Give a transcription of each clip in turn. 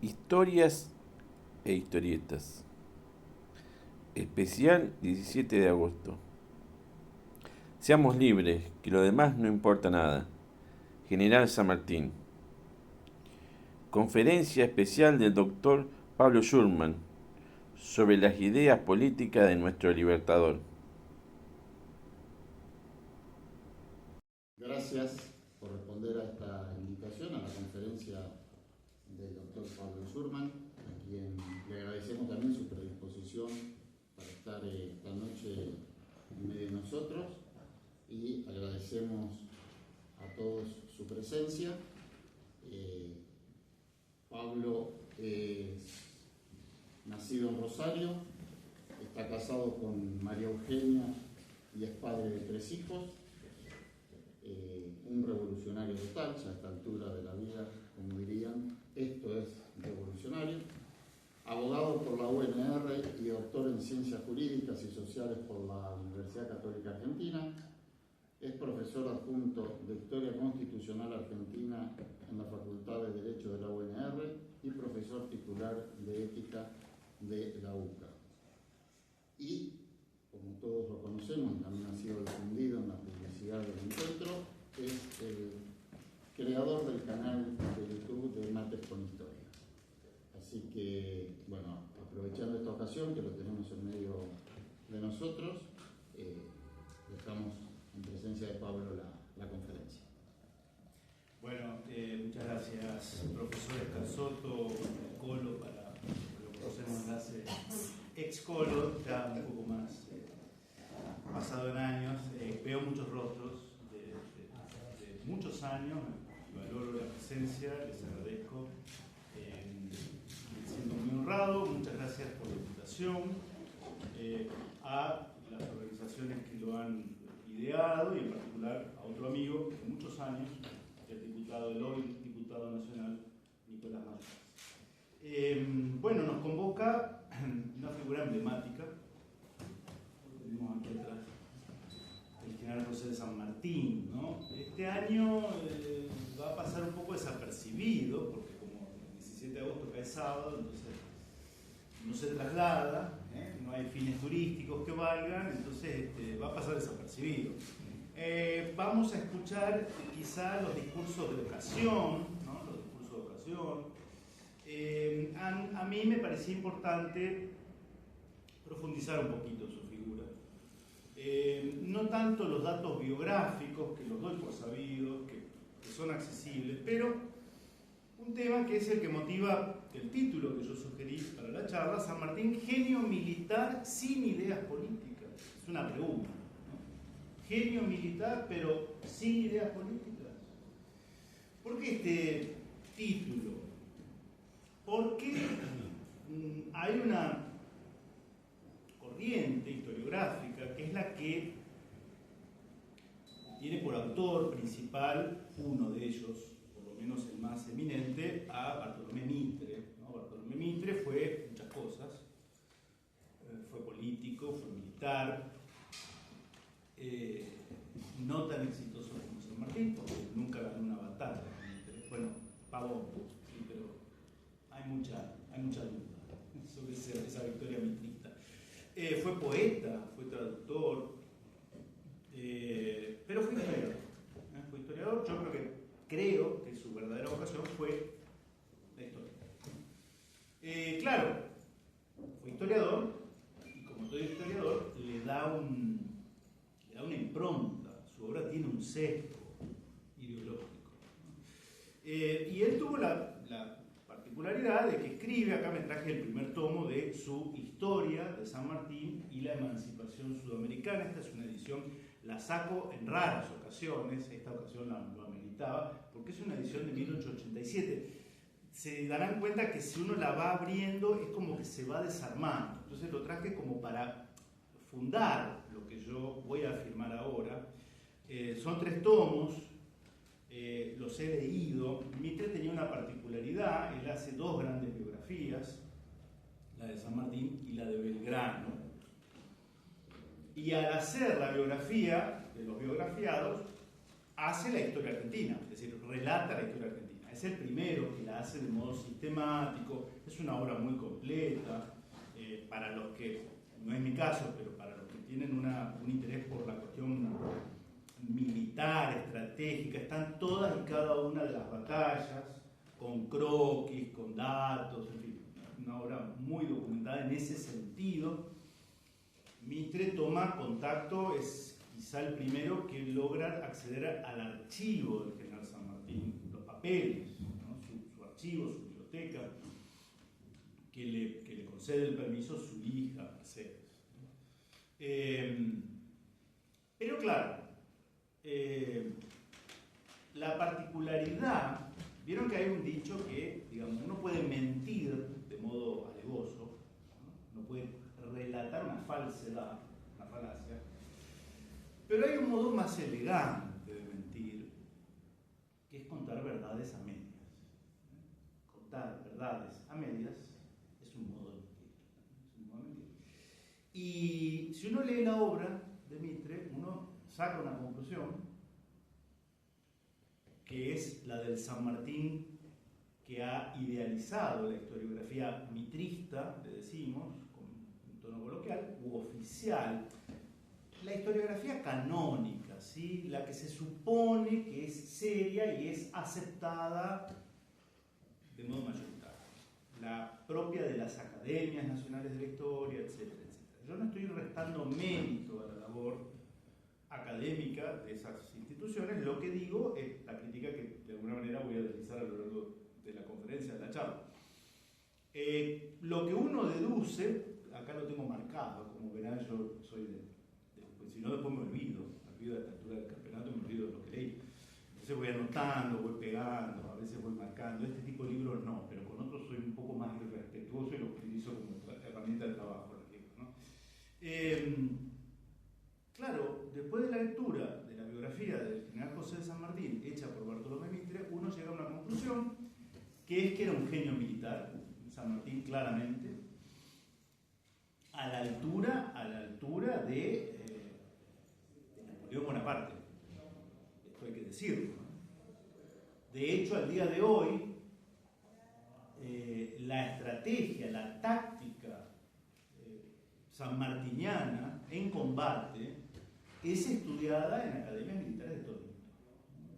Historias e historietas. Especial 17 de agosto. Seamos libres, que lo demás no importa nada. General San Martín. Conferencia especial del doctor Pablo Schurman sobre las ideas políticas de nuestro libertador. Gracias por responder a esta invitación a la conferencia del doctor Pablo Schurman, a quien le agradecemos también su predisposición para estar esta noche en medio de nosotros, y agradecemos a todos su presencia. Pablo es nacido en Rosario, está casado con María Eugenia y es padre de 3 hijos. Un revolucionario total, ya a esta altura de la vida, como dirían, esto es revolucionario. Abogado por la UNR y doctor en Ciencias Jurídicas y Sociales por la Universidad Católica Argentina. Es profesor adjunto de Historia Constitucional Argentina en la Facultad de Derecho de la UNR y profesor titular de Ética de la UCA. Y, como todos lo conocemos, también ha sido difundido en la publicidad del encuentro, es el creador del canal de YouTube de Mates con Historia. Así que, bueno, aprovechando esta ocasión que lo tenemos en medio de nosotros, dejamos en presencia de Pablo la conferencia. Bueno, muchas gracias, profesor Escarsoto, Colo, para lo que conocemos hace ex Colo, ya un poco más pasado en años. Veo muchos rostros de muchos años, valoro la presencia, les agradezco, me siento muy honrado. Muchas gracias por la invitación, a las organizaciones que lo han ideado y en particular a otro amigo de muchos años, el hoy diputado nacional Nicolás Martínez. Bueno, nos convoca una figura emblemática, lo tenemos aquí atrás, el general José de San Martín, ¿no? Este año va a pasar un poco desapercibido, porque como el 17 de agosto cae sábado, entonces no se traslada, no hay fines turísticos que valgan, entonces va a pasar desapercibido. Vamos a escuchar quizá los discursos de ocasión, ¿no? Los discursos de ocasión. A mí me parecía importante profundizar un poquito en su figura. No tanto los datos biográficos, que los doy por sabidos, que son accesibles, pero un tema que es el que motiva el título que yo sugerí para la charla: San Martín, genio militar sin ideas políticas. Es una pregunta. Genio militar, pero sin ideas políticas. ¿Por qué este título? Porque hay una corriente historiográfica que es la que tiene por autor principal, uno de ellos, por lo menos el más eminente, a Bartolomé Mitre, ¿no? Bartolomé Mitre fue muchas cosas, fue político, fue militar, no tan exitoso como San Martín, porque nunca ganó una batalla. Bueno, pagó, sí, pero hay mucha duda sobre esa victoria mitrista. Fue poeta, fue traductor, pero fue historiador. Fue historiador. Yo creo que su verdadera vocación fue la historia. Claro, fue historiador, y como todo historiador le da una impronta, su obra tiene un sesgo ideológico. Y él tuvo la particularidad de que escribe, acá me traje el primer tomo de su Historia de San Martín y la Emancipación Sudamericana. Esta es una edición, la saco en raras ocasiones, esta ocasión lo ameritaba, porque es una edición de 1887. Se darán cuenta que si uno la va abriendo es como que se va desarmando. Entonces lo traje como para fundar lo que yo voy a afirmar ahora. Son 3 tomos, los he leído. Mitre tenía una particularidad: él hace 2 grandes biografías, la de San Martín y la de Belgrano. Y al hacer la biografía de los biografiados, hace la historia argentina, es decir, relata la historia argentina. es el primero que la hace de modo sistemático, es una obra muy completa, para los que, no es mi caso, pero para los que tienen un interés por la cuestión militar, estratégica, están todas y cada una de las batallas, con croquis, con datos, en fin, una obra muy documentada en ese sentido. Mitre toma contacto, es quizá el primero que logra acceder al archivo del general San Martín, los papeles, ¿no? su archivo, su biblioteca, que le concede el permiso su hija, Mercedes. Pero claro, la particularidad, vieron que hay un dicho que, digamos, uno puede mentir de modo alevoso, ¿no? Uno puede relatar una falsedad, una falacia, pero hay un modo más elegante de mentir, que es contar verdades a medias. Contar verdades a medias es un modo de mentir. Es un modo de mentir. Y si uno lee la obra de Mitre, uno saca una conclusión, que es la del San Martín que ha idealizado la historiografía mitrista, le decimos, con un tono coloquial, u oficial. La historiografía canónica, ¿sí? La que se supone que es seria y es aceptada de modo mayoritario. La propia de las academias nacionales de la historia, etcétera, etcétera. Yo no estoy restando mérito a la labor académica de esas instituciones, lo que digo es la crítica que de alguna manera voy a deslizar a lo largo de la conferencia, de la charla. Lo que uno deduce, acá lo tengo marcado, como verán yo soy pues si no después me olvido a esta altura del campeonato, me olvido de lo que leí. Entonces voy anotando, voy pegando, a veces voy marcando, este tipo de libros no, pero con otros soy un poco más irrespetuoso y lo utilizo como herramienta de trabajo, los libros, ¿no? Claro, después de la lectura de la biografía del general José de San Martín, hecha por Bartolomé Mitre, uno llega a una conclusión, que es que era un genio militar, San Martín claramente, a la altura de Napoleón Bonaparte. Esto hay que decirlo, ¿no? De hecho, al día de hoy, la estrategia, la táctica sanmartiniana en combate es estudiada en academias militares de todo el mundo.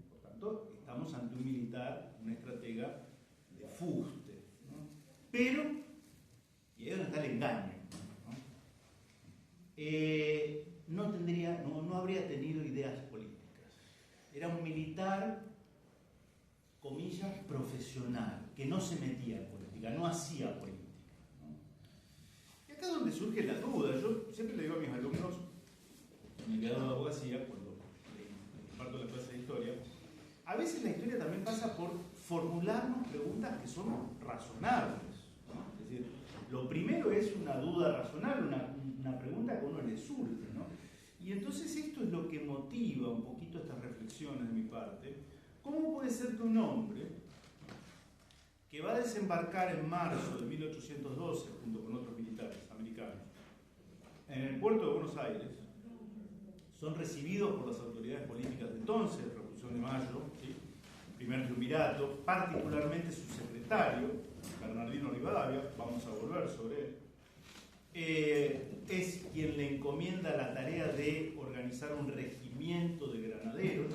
Por tanto, estamos ante un militar, un estratega de fuste, ¿no? Pero, y ahí es donde está el engaño, ¿no? No habría tenido ideas políticas. Era un militar, comillas, profesional, que no se metía en política, no hacía política, ¿no? Y acá es donde surge la duda. Yo siempre le digo a mis alumnos, en el grado de abogacía, cuando parto la clase de historia, a veces la historia también pasa por formularnos preguntas que son razonables, ¿no? Es decir, lo primero es una duda razonable, una pregunta que a uno le surge, ¿no? Y entonces esto es lo que motiva un poquito estas reflexiones de mi parte. ¿Cómo puede ser que un hombre que va a desembarcar en marzo de 1812, junto con otros militares americanos, en el puerto de Buenos Aires, son recibidos por las autoridades políticas de entonces, Revolución de Mayo, ¿sí? El primer triunvirato, particularmente su secretario, Bernardino Rivadavia, vamos a volver sobre él, es quien le encomienda la tarea de organizar un regimiento de granaderos,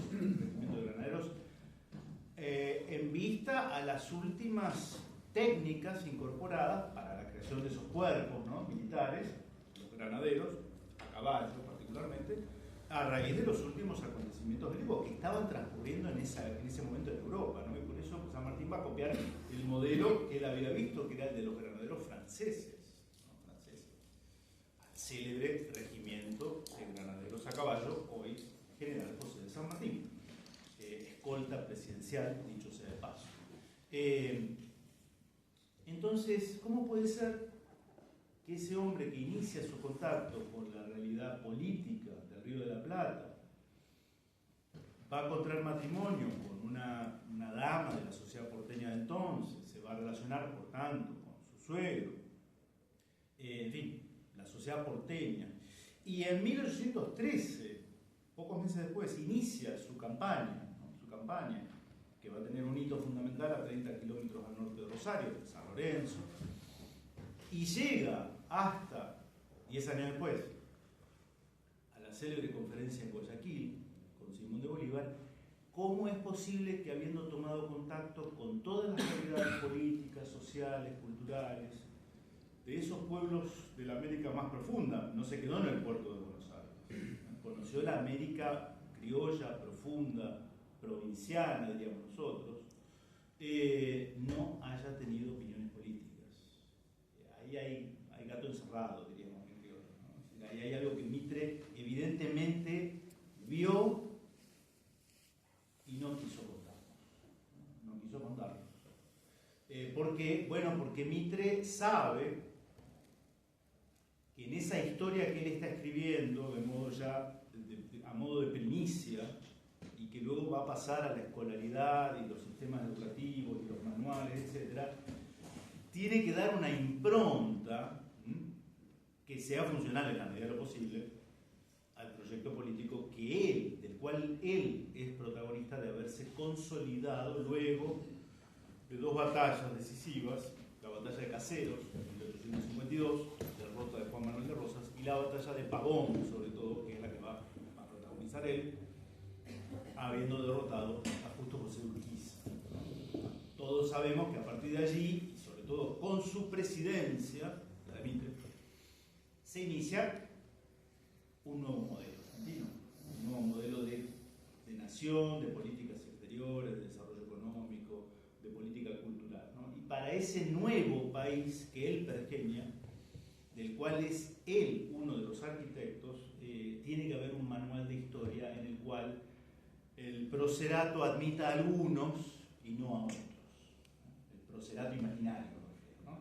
en vista a las últimas técnicas incorporadas para la creación de esos cuerpos, ¿no? Militares, los granaderos, a caballo particularmente, a raíz de los últimos acontecimientos bélicos que estaban transcurriendo en ese momento en Europa, ¿no? Y por eso San Martín va a copiar el modelo que él había visto, que era el de los granaderos franceses, ¿no? Al célebre regimiento de granaderos a caballo, hoy General José de San Martín, escolta presidencial, dicho sea de paso. Entonces, ¿cómo puede ser que ese hombre que inicia su contacto con la realidad política del Río de la Plata va a contraer matrimonio con una dama de la sociedad porteña de entonces, se va a relacionar, por tanto, con su suegro, en fin, la sociedad porteña, y en 1813, pocos meses después, inicia su campaña, ¿no? Su campaña, que va a tener un hito fundamental a 30 kilómetros al norte de Rosario, de San Lorenzo, y llega hasta, 10 años después, a la célebre conferencia en Guayaquil con Simón de Bolívar. ¿Cómo es posible que, habiendo tomado contacto con todas las realidades políticas, sociales, culturales, de esos pueblos de la América más profunda, no se quedó en el puerto de Buenos Aires, conoció la América criolla, profunda, provinciana, diríamos nosotros, no haya tenido opiniones políticas? Ahí hay gato encerrado, diríamos en criollo, ¿no? Ahí hay algo que Mitre evidentemente vio y no quiso contarnos. No quiso contarnos. ¿Por qué? Bueno, porque Mitre sabe que en esa historia que él está escribiendo, de modo ya, a modo de primicia, y que luego va a pasar a la escolaridad y los sistemas educativos y los manuales, etc., tiene que dar una impronta que sea funcional en la medida de lo posible al proyecto político del cual él es protagonista, de haberse consolidado luego de dos batallas decisivas: la batalla de Caseros en 1852, derrota de Juan Manuel de Rosas, y la batalla de Pavón, sobre todo, que es la que va a protagonizar él, habiendo derrotado a Justo José Urquiza. Todos sabemos que a partir de allí, y sobre todo con su presidencia, la de Mitre, se inicia un nuevo modelo argentino, un nuevo modelo de nación, de políticas exteriores, de desarrollo económico, de política cultural, ¿no? Y para ese nuevo país que él pergeña, del cual es él uno de los arquitectos, tiene que haber un manual de historia en el cual el procerato admita a algunos y no a otros. El procerato imaginario, ¿no?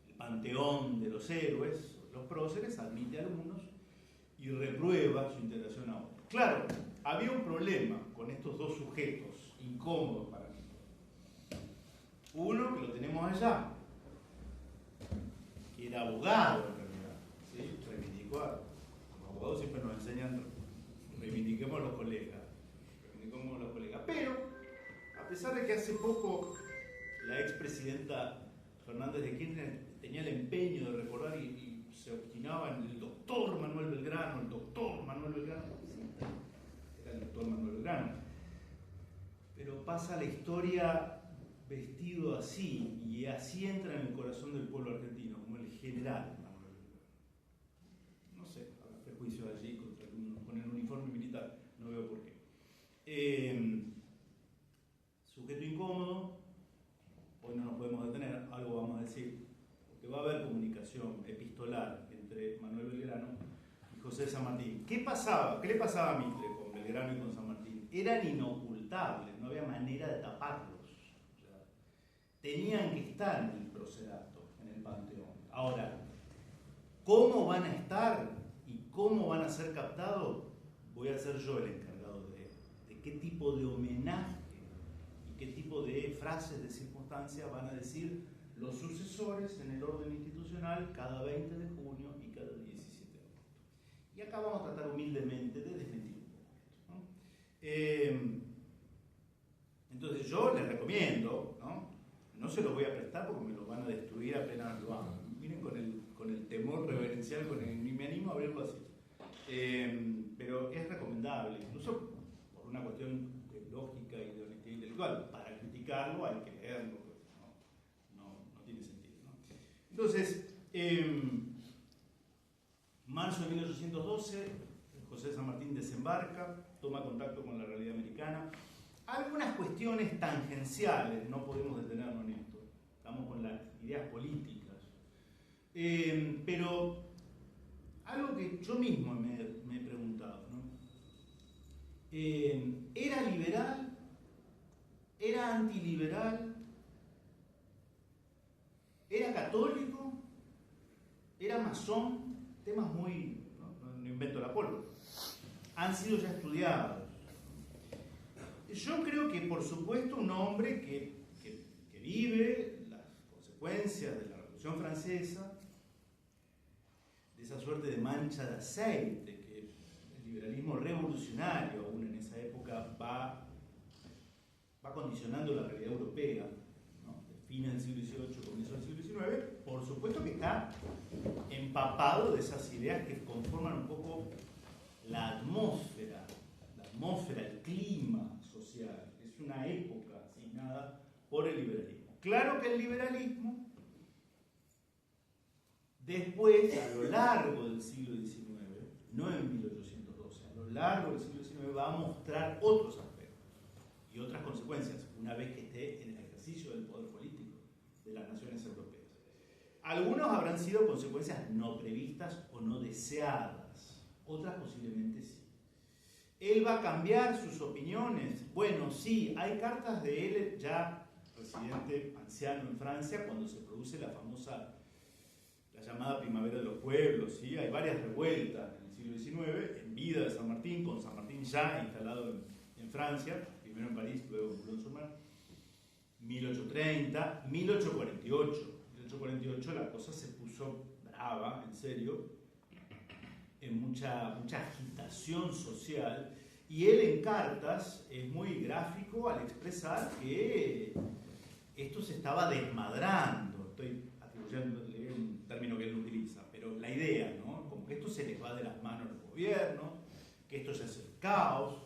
El panteón de los héroes, los próceres, admite a algunos y reprueba su integración a otros. Claro, había un problema con estos dos sujetos incómodos para mí. Uno, que lo tenemos allá, que era abogado en realidad, ¿sí? Reivindicó los abogados siempre nos enseñan, reivindiquemos a los colegas, pero a pesar de que hace poco la expresidenta Fernández de Kirchner tenía el empeño de recordar y se obstinaba en el doctor Manuel Belgrano, sí, era el doctor Manuel Belgrano, pero pasa la historia vestido así, y así entra en el corazón del pueblo argentino, como el general Manuel Belgrano. No sé, habrá prejuicio allí con el uniforme militar, no veo por qué. Sujeto incómodo, hoy no nos podemos detener, algo vamos a decir, porque va a haber comunicación epistolar entre Manuel Belgrano y José de San Martín. ¿Qué pasaba? ¿Qué le pasaba a Mitre con Belgrano y con San Martín? Eran inocultables, no había manera de taparlos. O sea, tenían que estar en el procerato, en el panteón. Ahora, ¿cómo van a estar y cómo van a ser captados? Voy a ser yo el encargado de qué tipo de homenaje y qué tipo de frases de circunstancia van a decir los sucesores en el orden institucional cada 20 de junio y cada 17 de agosto. Y acá vamos a tratar humildemente de desmentir un poco esto, ¿no? Entonces yo les recomiendo, no se los voy a prestar porque me los van a destruir apenas lo hagan. Miren con el temor reverencial con el ni me animo a abrirlo así. Pero es recomendable, incluso por una cuestión de lógica y de honestidad intelectual. Para criticarlo hay que leerlo, pues, no tiene sentido, ¿no? Entonces, marzo de 1812, José de San Martín desembarca, toma contacto con la realidad americana. Algunas cuestiones tangenciales, no podemos detenernos en esto, estamos con las ideas políticas, pero algo que yo mismo me he preguntado, ¿no? ¿Era liberal? ¿Era antiliberal? ¿Era católico? ¿Era masón? Temas muy... no invento la pólvora. Han sido ya estudiados. Yo creo que, por supuesto, un hombre que vive las consecuencias de la Revolución Francesa, de esa suerte de mancha de aceite que el liberalismo revolucionario, aún en esa época, va va condicionando la realidad europea, ¿no? De fines del siglo XVIII, comienzo del siglo XIX, por supuesto que está empapado de esas ideas que conforman un poco la atmósfera, el clima social. Es una época asignada por el liberalismo. Claro que el liberalismo, después, a lo largo del siglo XIX, no en 1812, a lo largo del siglo XIX va a mostrar otros aspectos y otras consecuencias, una vez que esté en el ejercicio del poder político de las naciones europeas. Algunos habrán sido consecuencias no previstas o no deseadas, otras posiblemente sí. ¿Él va a cambiar sus opiniones? Bueno, sí, hay cartas de él ya residente anciano en Francia cuando se produce la llamada Primavera de los Pueblos, ¿sí? Hay varias revueltas en el siglo XIX, en vida de San Martín, con San Martín ya instalado en Francia, primero en París, luego en Boulogne-sur-Mer, 1830, 1848. 1848 la cosa se puso brava, en serio, en mucha agitación social, y él en cartas es muy gráfico al expresar que esto se estaba desmadrando. Estoy atribuyéndole un término que él no utiliza, pero la idea, ¿no? Como que esto se les va de las manos al gobierno, que esto ya es el caos,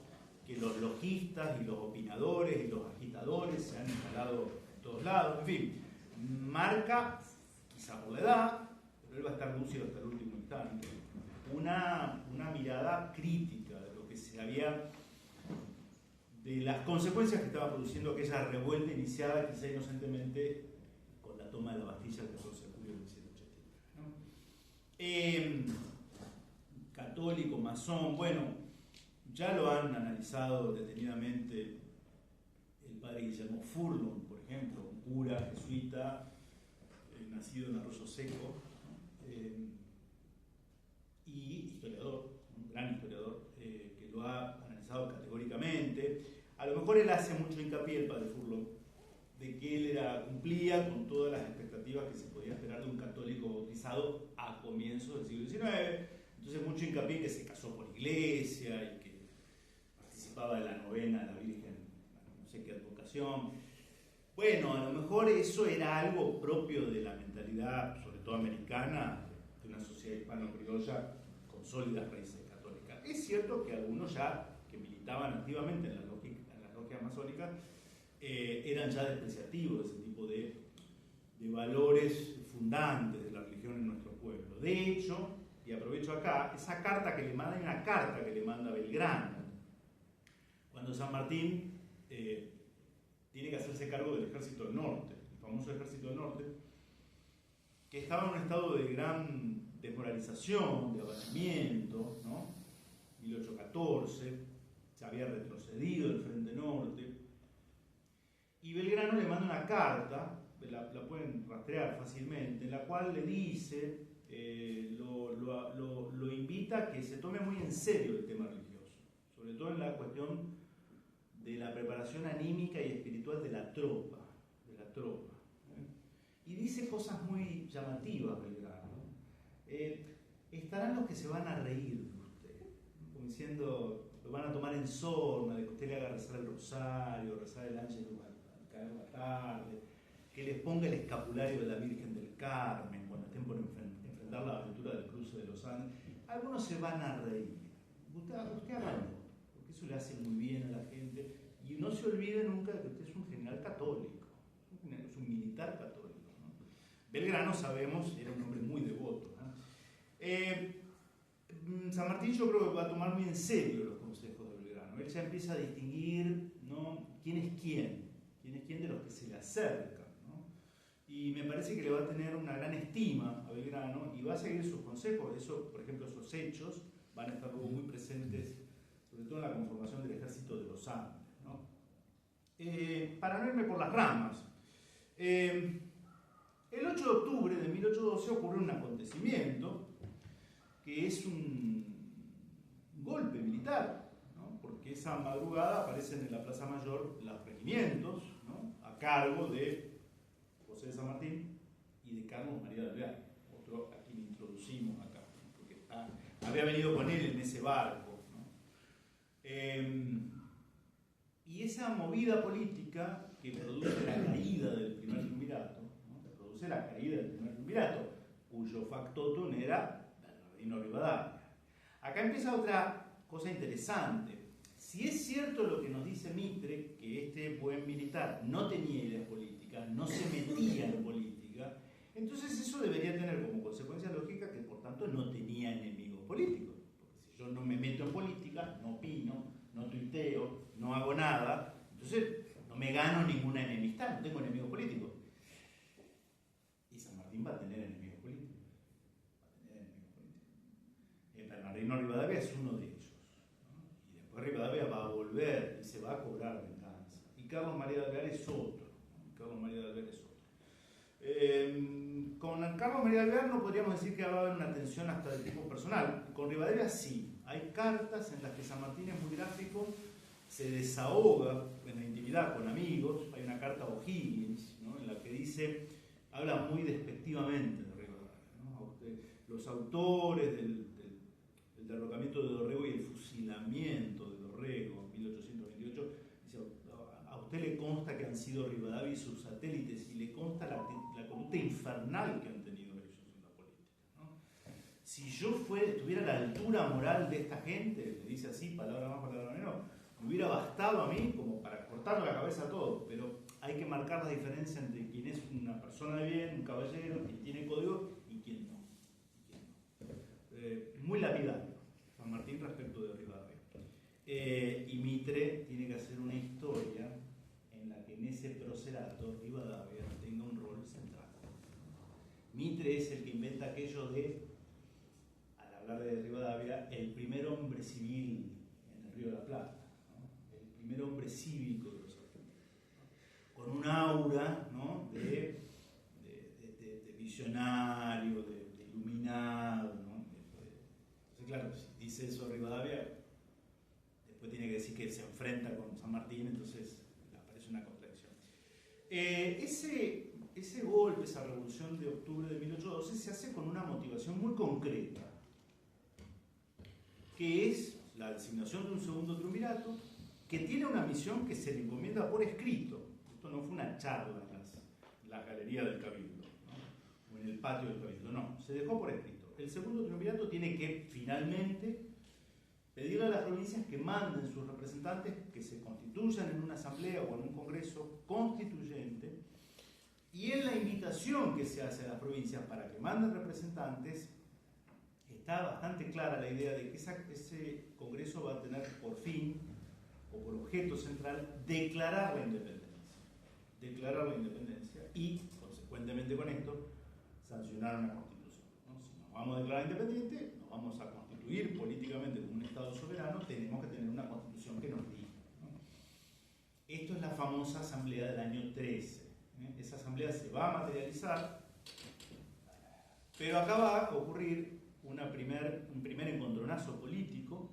que los logistas y los opinadores y los agitadores se han instalado en todos lados, en fin, marca, quizá por la edad, pero él va a estar lúcido hasta el último instante, una mirada crítica de lo que se había, de las consecuencias que estaba produciendo aquella revuelta iniciada quizá inocentemente con la toma de la Bastilla el 14 de julio de 1789, ¿no? Católico, masón, bueno, ya lo han analizado detenidamente el padre Guillermo Furlong, por ejemplo, un cura jesuita nacido en Arroyo Seco, ¿no? Y historiador, un gran historiador, que lo ha analizado categóricamente. A lo mejor él hace mucho hincapié, el padre Furlong, de que él cumplía con todas las expectativas que se podía esperar de un católico bautizado a comienzos del siglo XIX. Entonces mucho hincapié en que se casó por iglesia y que participaba de la novena de la Virgen, no sé qué advocación. Bueno, a lo mejor eso era algo propio de la mentalidad, sobre todo americana, de una sociedad hispano-criolla con sólidas raíces católicas. Es cierto que algunos ya que militaban activamente en las logias masónicas eran ya despreciativos de ese tipo de valores fundantes de la religión en nuestro pueblo. De hecho, y aprovecho acá, esa carta que le manda, hay una carta que le manda Belgrano, cuando San Martín tiene que hacerse cargo del Ejército del Norte, el famoso Ejército del Norte, que estaba en un estado de gran desmoralización, de abatimiento, ¿no? 1814, se había retrocedido el Frente Norte, y Belgrano le manda una carta, la pueden rastrear fácilmente, en la cual le dice, lo invita a que se tome muy en serio el tema religioso, sobre todo en la cuestión de la preparación anímica y espiritual de la tropa. Y dice cosas muy llamativas, Belgrano. Estarán los que se van a reír de usted, como diciendo, lo van a tomar en sorna, de que usted le haga rezar el rosario, rezar el ángel al caer la tarde, que les ponga el escapulario de la Virgen del Carmen cuando estén por enfrentar la aventura del cruce de los Andes. Algunos se van a reír. Usted hágalo, porque eso le hace muy bien a la gente. Y no se olvide nunca de que usted es un general católico, es un militar católico, ¿no? Belgrano, sabemos, era un hombre muy devoto, ¿no? San Martín yo creo que va a tomar muy en serio los consejos de Belgrano. Él ya empieza a distinguir, ¿no?, quién es quién de los que se le acercan, ¿no? Y me parece que le va a tener una gran estima a Belgrano y va a seguir sus consejos. Eso, por ejemplo, esos hechos van a estar luego muy presentes, sobre todo en la conformación del Ejército de los Andes, ¿no? Para no irme por las ramas, el 8 de octubre de 1812 ocurre un acontecimiento que es un golpe militar, ¿no? Porque esa madrugada aparecen en la Plaza Mayor los regimientos, ¿no?, a cargo de José de San Martín y de Carlos María de Alvear, otro a quien introducimos acá, porque había venido con él en ese barco, ¿no? Y Y esa movida política que produce la caída del primer triunvirato, ¿no? Que produce la caída del primer triunvirato, cuyo factotum era Bernardino Rivadavia. Acá empieza otra cosa interesante. Si es cierto lo que nos dice Mitre, que este buen militar no tenía ideas políticas, no se metía en política, entonces eso debería tener como consecuencia lógica que por tanto no tenía enemigos políticos. Porque si yo no me meto en política, no opino, no tuiteo, no hago nada, entonces no me gano ninguna enemistad, no tengo enemigos políticos. Y San Martín va a tener enemigos políticos. Bernardino Rivadavia es uno de ellos, ¿no? Y después Rivadavia va a volver y se va a cobrar venganza. Y Carlos María de Alvear es otro, ¿no? Carlos María de Alvear es otro. Con Carlos María de Alvear no podríamos decir que va a haber una tensión hasta de tipo personal. Con Rivadavia sí. Hay cartas en las que San Martín es muy gráfico, se desahoga en la intimidad con amigos. Hay una carta a O'Higgins, ¿no? En la que dice, habla muy despectivamente de Rivadavia, ¿no? Los autores del derrocamiento de Dorrego y el fusilamiento de Dorrego en 1828, dice, a usted le consta que han sido Rivadavia y sus satélites, y le consta la conducta infernal que han tenido ellos en la política, ¿no? Si yo estuviera a la altura moral de esta gente, le dice así, palabra más, palabra menos, me hubiera bastado a mí como para cortarle la cabeza a todos, pero hay que marcar la diferencia entre quien es una persona de bien, un caballero, quien tiene código, y quien no. Muy lapidario San Martín respecto de Rivadavia. Y Mitre tiene que hacer una historia en la que en ese procerato Rivadavia tenga un rol central. Mitre es el que inventa aquello de, al hablar de Rivadavia, el primer hombre civil en el Río de la Plata, ¿no? El primer hombre cívico de los argentinos, ¿no? Con un aura, ¿no? de visionario, de iluminado, ¿no? Entonces, claro, si dice eso Rivadavia, después tiene que decir que se enfrenta con San Martín, entonces aparece una contradicción. Ese golpe, esa revolución de octubre de 1812, se hace con una motivación muy concreta, que es la designación de un segundo triunvirato, que tiene una misión que se le encomienda por escrito. Esto no fue una charla en la galería del Cabildo, ¿no? O en el patio del Cabildo, no, se dejó por escrito. El segundo triunvirato tiene que finalmente pedirle a las provincias que manden sus representantes, que se constituyan en una asamblea o en un congreso constituyente, y en la invitación que se hace a las provincias para que manden representantes, está bastante clara la idea de que ese congreso va a tener por fin, o por objeto central, declarar la independencia y, consecuentemente con esto, sancionar una constitución, ¿no? Si nos vamos a declarar independientes, nos vamos a constituir políticamente como un Estado soberano, tenemos que tener una constitución que nos rija, ¿no? Esto es la famosa asamblea del año 13. Esa asamblea se va a materializar, pero acá va a ocurrir un primer encontronazo político.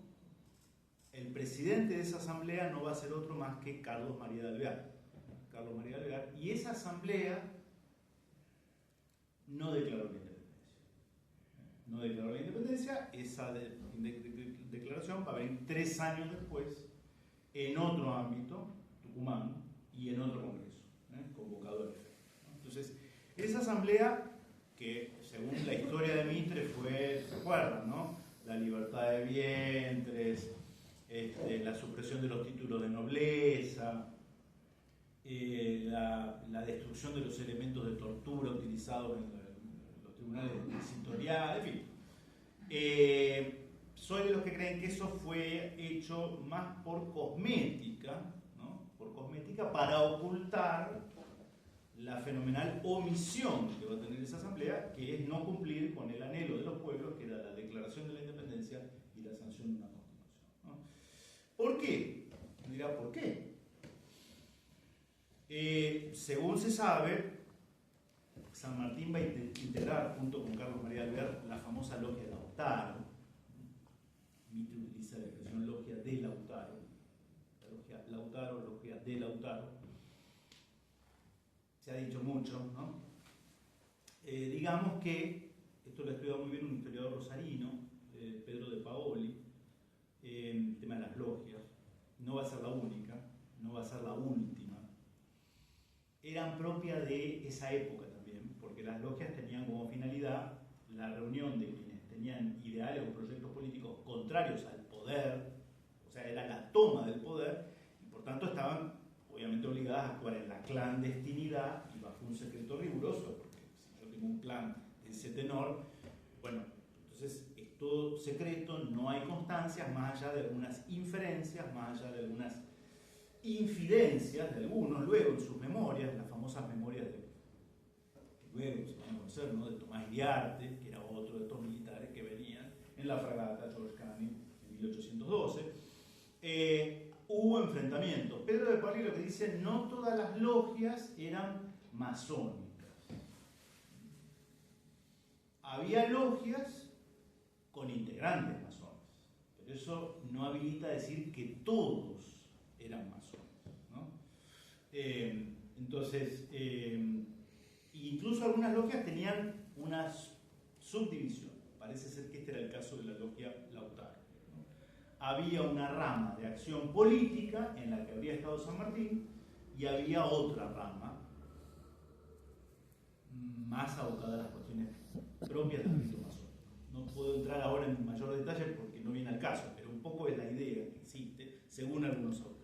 El presidente de esa asamblea no va a ser otro más que Carlos María de Alvear. Y esa asamblea no declaró la independencia. Esa declaración va a venir 3 años después, en otro ámbito, Tucumán, y en otro congreso, convocado al efecto. Entonces, esa asamblea, que según la historia de Mitre fue, ¿se acuerdan, no? La libertad de vientres, la supresión de los títulos de nobleza, la destrucción de los elementos de tortura utilizados en los tribunales inquisitoriales, en fin. Soy de los que creen que eso fue hecho más por cosmética, ¿no? Por cosmética, para ocultar la fenomenal omisión que va a tener esa asamblea, que es no cumplir con el anhelo de los pueblos, que era la declaración de la independencia y la sanción de una constitución, ¿no? ¿Por qué? Me dirá, ¿por qué? Según se sabe, San Martín va a integrar junto con Carlos María de Alvear la famosa logia de Lautaro. Mitre utiliza la expresión logia de Lautaro. La logia Lautaro, logia de Lautaro. Se ha dicho mucho, ¿no? Digamos que, esto lo ha estudiado muy bien un historiador rosarino, Pedro de Paoli, el tema de las logias. No va a ser la única, no va a ser la última, eran propias de esa época también, porque las logias tenían como finalidad la reunión de quienes tenían ideales o proyectos políticos contrarios al poder, o sea, era la toma del poder, y por tanto estaban obviamente obligadas a actuar en la clandestinidad y bajo un secreto riguroso, porque si yo tengo un plan de ese tenor, bueno, entonces es todo secreto, no hay constancias, más allá de algunas inferencias, más allá de algunas infidencias de algunos, luego en sus memorias, las famosas memorias que luego se van a conocer, ¿no?, de Tomás Iriarte, que era otro de estos militares que venían en la fragata George Canning en 1812, hubo enfrentamientos. Pedro de Pablo lo que dice, no todas las logias eran masónicas. Había logias con integrantes masones, pero eso no habilita a decir que todos eran masones, ¿no? Entonces, incluso algunas logias tenían una subdivisión. Parece ser que este era el caso de la logia Lautaro, ¿no? Había una rama de acción política en la que habría estado San Martín y había otra rama más abocada a las cuestiones propias del ámbito masónico. No puedo entrar ahora en mayor detalle porque no viene al caso, pero un poco es la idea que existe según algunos autores.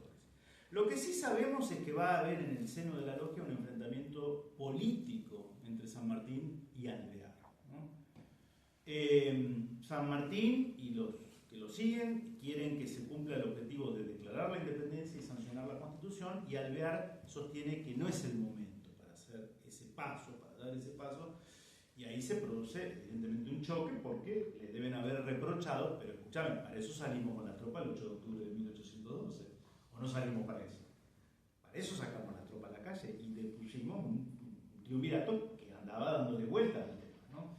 Lo que sí sabemos es que va a haber en el seno de la logia un enfrentamiento político entre San Martín y Alvear, ¿no? San Martín y los que lo siguen quieren que se cumpla el objetivo de declarar la independencia y sancionar la Constitución, y Alvear sostiene que no es el momento para hacer ese paso, para dar ese paso, y ahí se produce evidentemente un choque porque le deben haber reprochado, pero escúchame, para eso salimos con la tropa el 8 de octubre de 1812. ¿O no salimos para eso? Para eso sacamos la tropa a la calle y le pusimos un triunvirato que andaba dándole vuelta al tema, ¿no?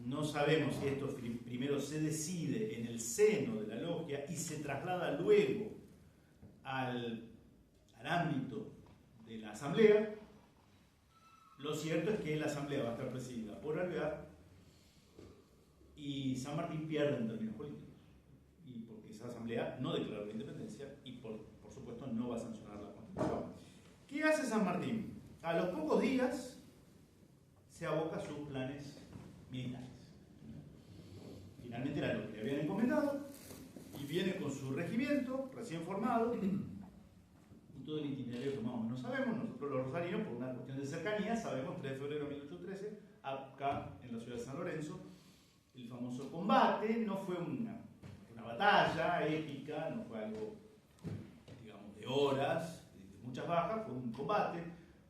No sabemos si esto primero se decide en el seno de la logia y se traslada luego al ámbito de la asamblea. Lo cierto es que la asamblea va a estar presidida por Alvear y San Martín pierde en términos políticos. Y porque esa asamblea no declaró la independencia y por supuesto no va a sancionar la Constitución. ¿Qué hace San Martín? A los pocos días se aboca a sus planes militares. Finalmente era lo que le habían encomendado y viene con su regimiento recién formado y todo el itinerario que más o menos sabemos. Nosotros los rosarinos, por una cuestión de cercanía, sabemos 3 de febrero de 1813, acá en la ciudad de San Lorenzo, el famoso combate. No fue una batalla épica, no fue algo, digamos, de horas, de muchas bajas, fue un combate.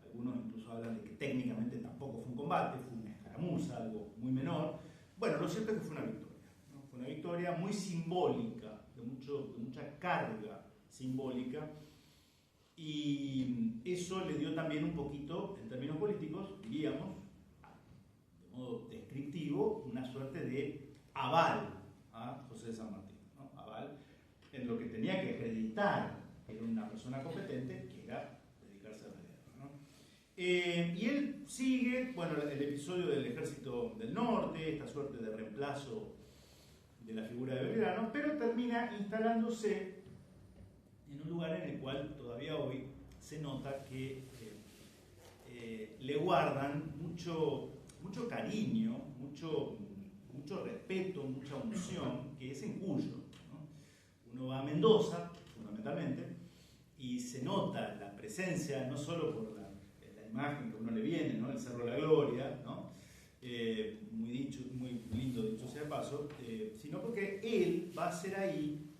Algunos incluso hablan de que técnicamente tampoco fue un combate, fue una escaramuza, algo muy menor. Bueno, lo cierto es que fue una victoria, ¿no? Fue una victoria muy simbólica, de mucha carga simbólica, y eso le dio también un poquito, en términos políticos, diríamos, de modo descriptivo, una suerte de aval a José de San Martín, ¿no? Aval en lo que tenía que acreditar que era una persona competente, que era dedicarse a la guerra, ¿no? Y él sigue, bueno, el episodio del Ejército del Norte, esta suerte de reemplazo de la figura de Belgrano, pero termina instalándose en un lugar en el cual todavía hoy se nota que le guardan mucho cariño, mucho respeto, mucha unción, que es en Cuyo, ¿no? Uno va a Mendoza, fundamentalmente, y se nota la presencia, no solo por la imagen que a uno le viene, ¿no?, el Cerro de la Gloria, ¿no?, muy lindo dicho sea de paso, sino porque él va a ser ahí,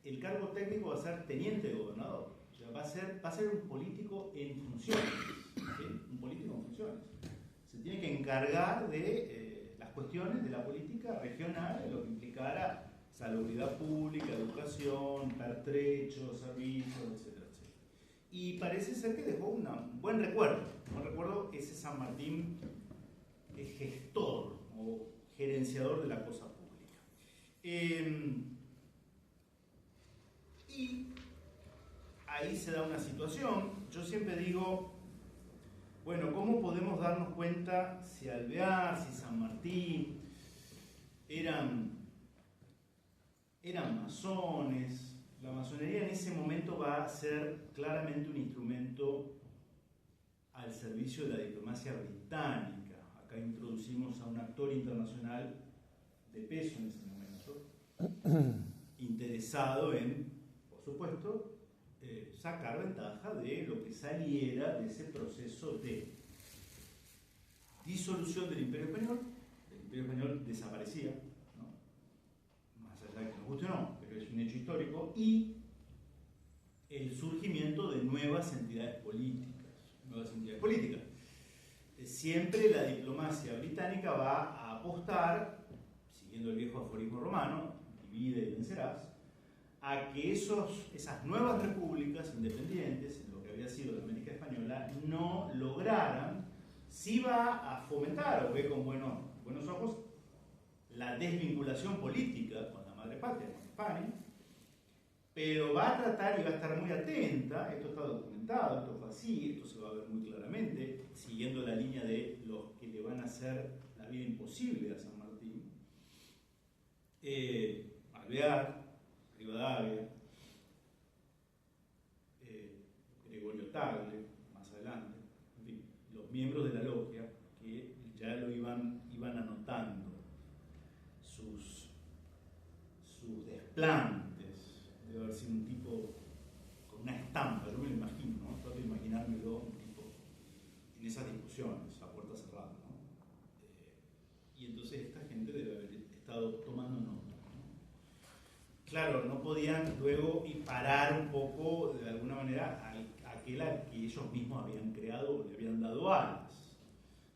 el cargo técnico va a ser teniente de gobernador, o sea, va a ser un político en funciones, ¿sí? Un político en funciones. Se tiene que encargar de las cuestiones de la política regional, lo que implicara salubridad pública, educación, pertrechos, servicios, etcétera, etcétera. Y parece ser que dejó un buen recuerdo. Un recuerdo, ese San Martín gestor o gerenciador de la cosa pública. Y ahí se da una situación. Yo siempre digo, bueno, ¿cómo podemos darnos cuenta si Alvear, si San Martín eran masones? la masonería en ese momento va a ser claramente un instrumento al servicio de la diplomacia británica. Acá introducimos a un actor internacional de peso en ese momento, interesado en, por supuesto, sacar ventaja de lo que saliera de ese proceso de disolución del Imperio Español. El Imperio Español desaparecía, ¿no? Más allá de que nos guste o no, pero es un hecho histórico, y el surgimiento de nuevas entidades políticas. Siempre la diplomacia británica va a apostar, siguiendo el viejo aforismo romano, divide y vencerás, a que esas nuevas repúblicas independientes, en lo que había sido la América Española, no lograran, sí va a fomentar o ve con buenos ojos la desvinculación política con la madre patria, con España, pero va a tratar y va a estar muy atenta, esto está documentado, esto fue así, esto se va a ver muy claramente, siguiendo la línea de los que le van a hacer la vida imposible a San Martín, Alvear, Rivadavia, Gregorio Tagle, más adelante, en fin, los miembros de la logia que ya lo iban anotando sus desplantes. Debe haber sido un tipo con una estampa, yo me lo imagino, ¿no? Trato de imaginármelo un tipo en esas discusiones, a puerta cerrada, ¿no? Y entonces esta gente debe haber estado tomando nota, ¿no? Claro, no podían luego parar un poco, de alguna manera, aquel al que ellos mismos habían creado o le habían dado alas,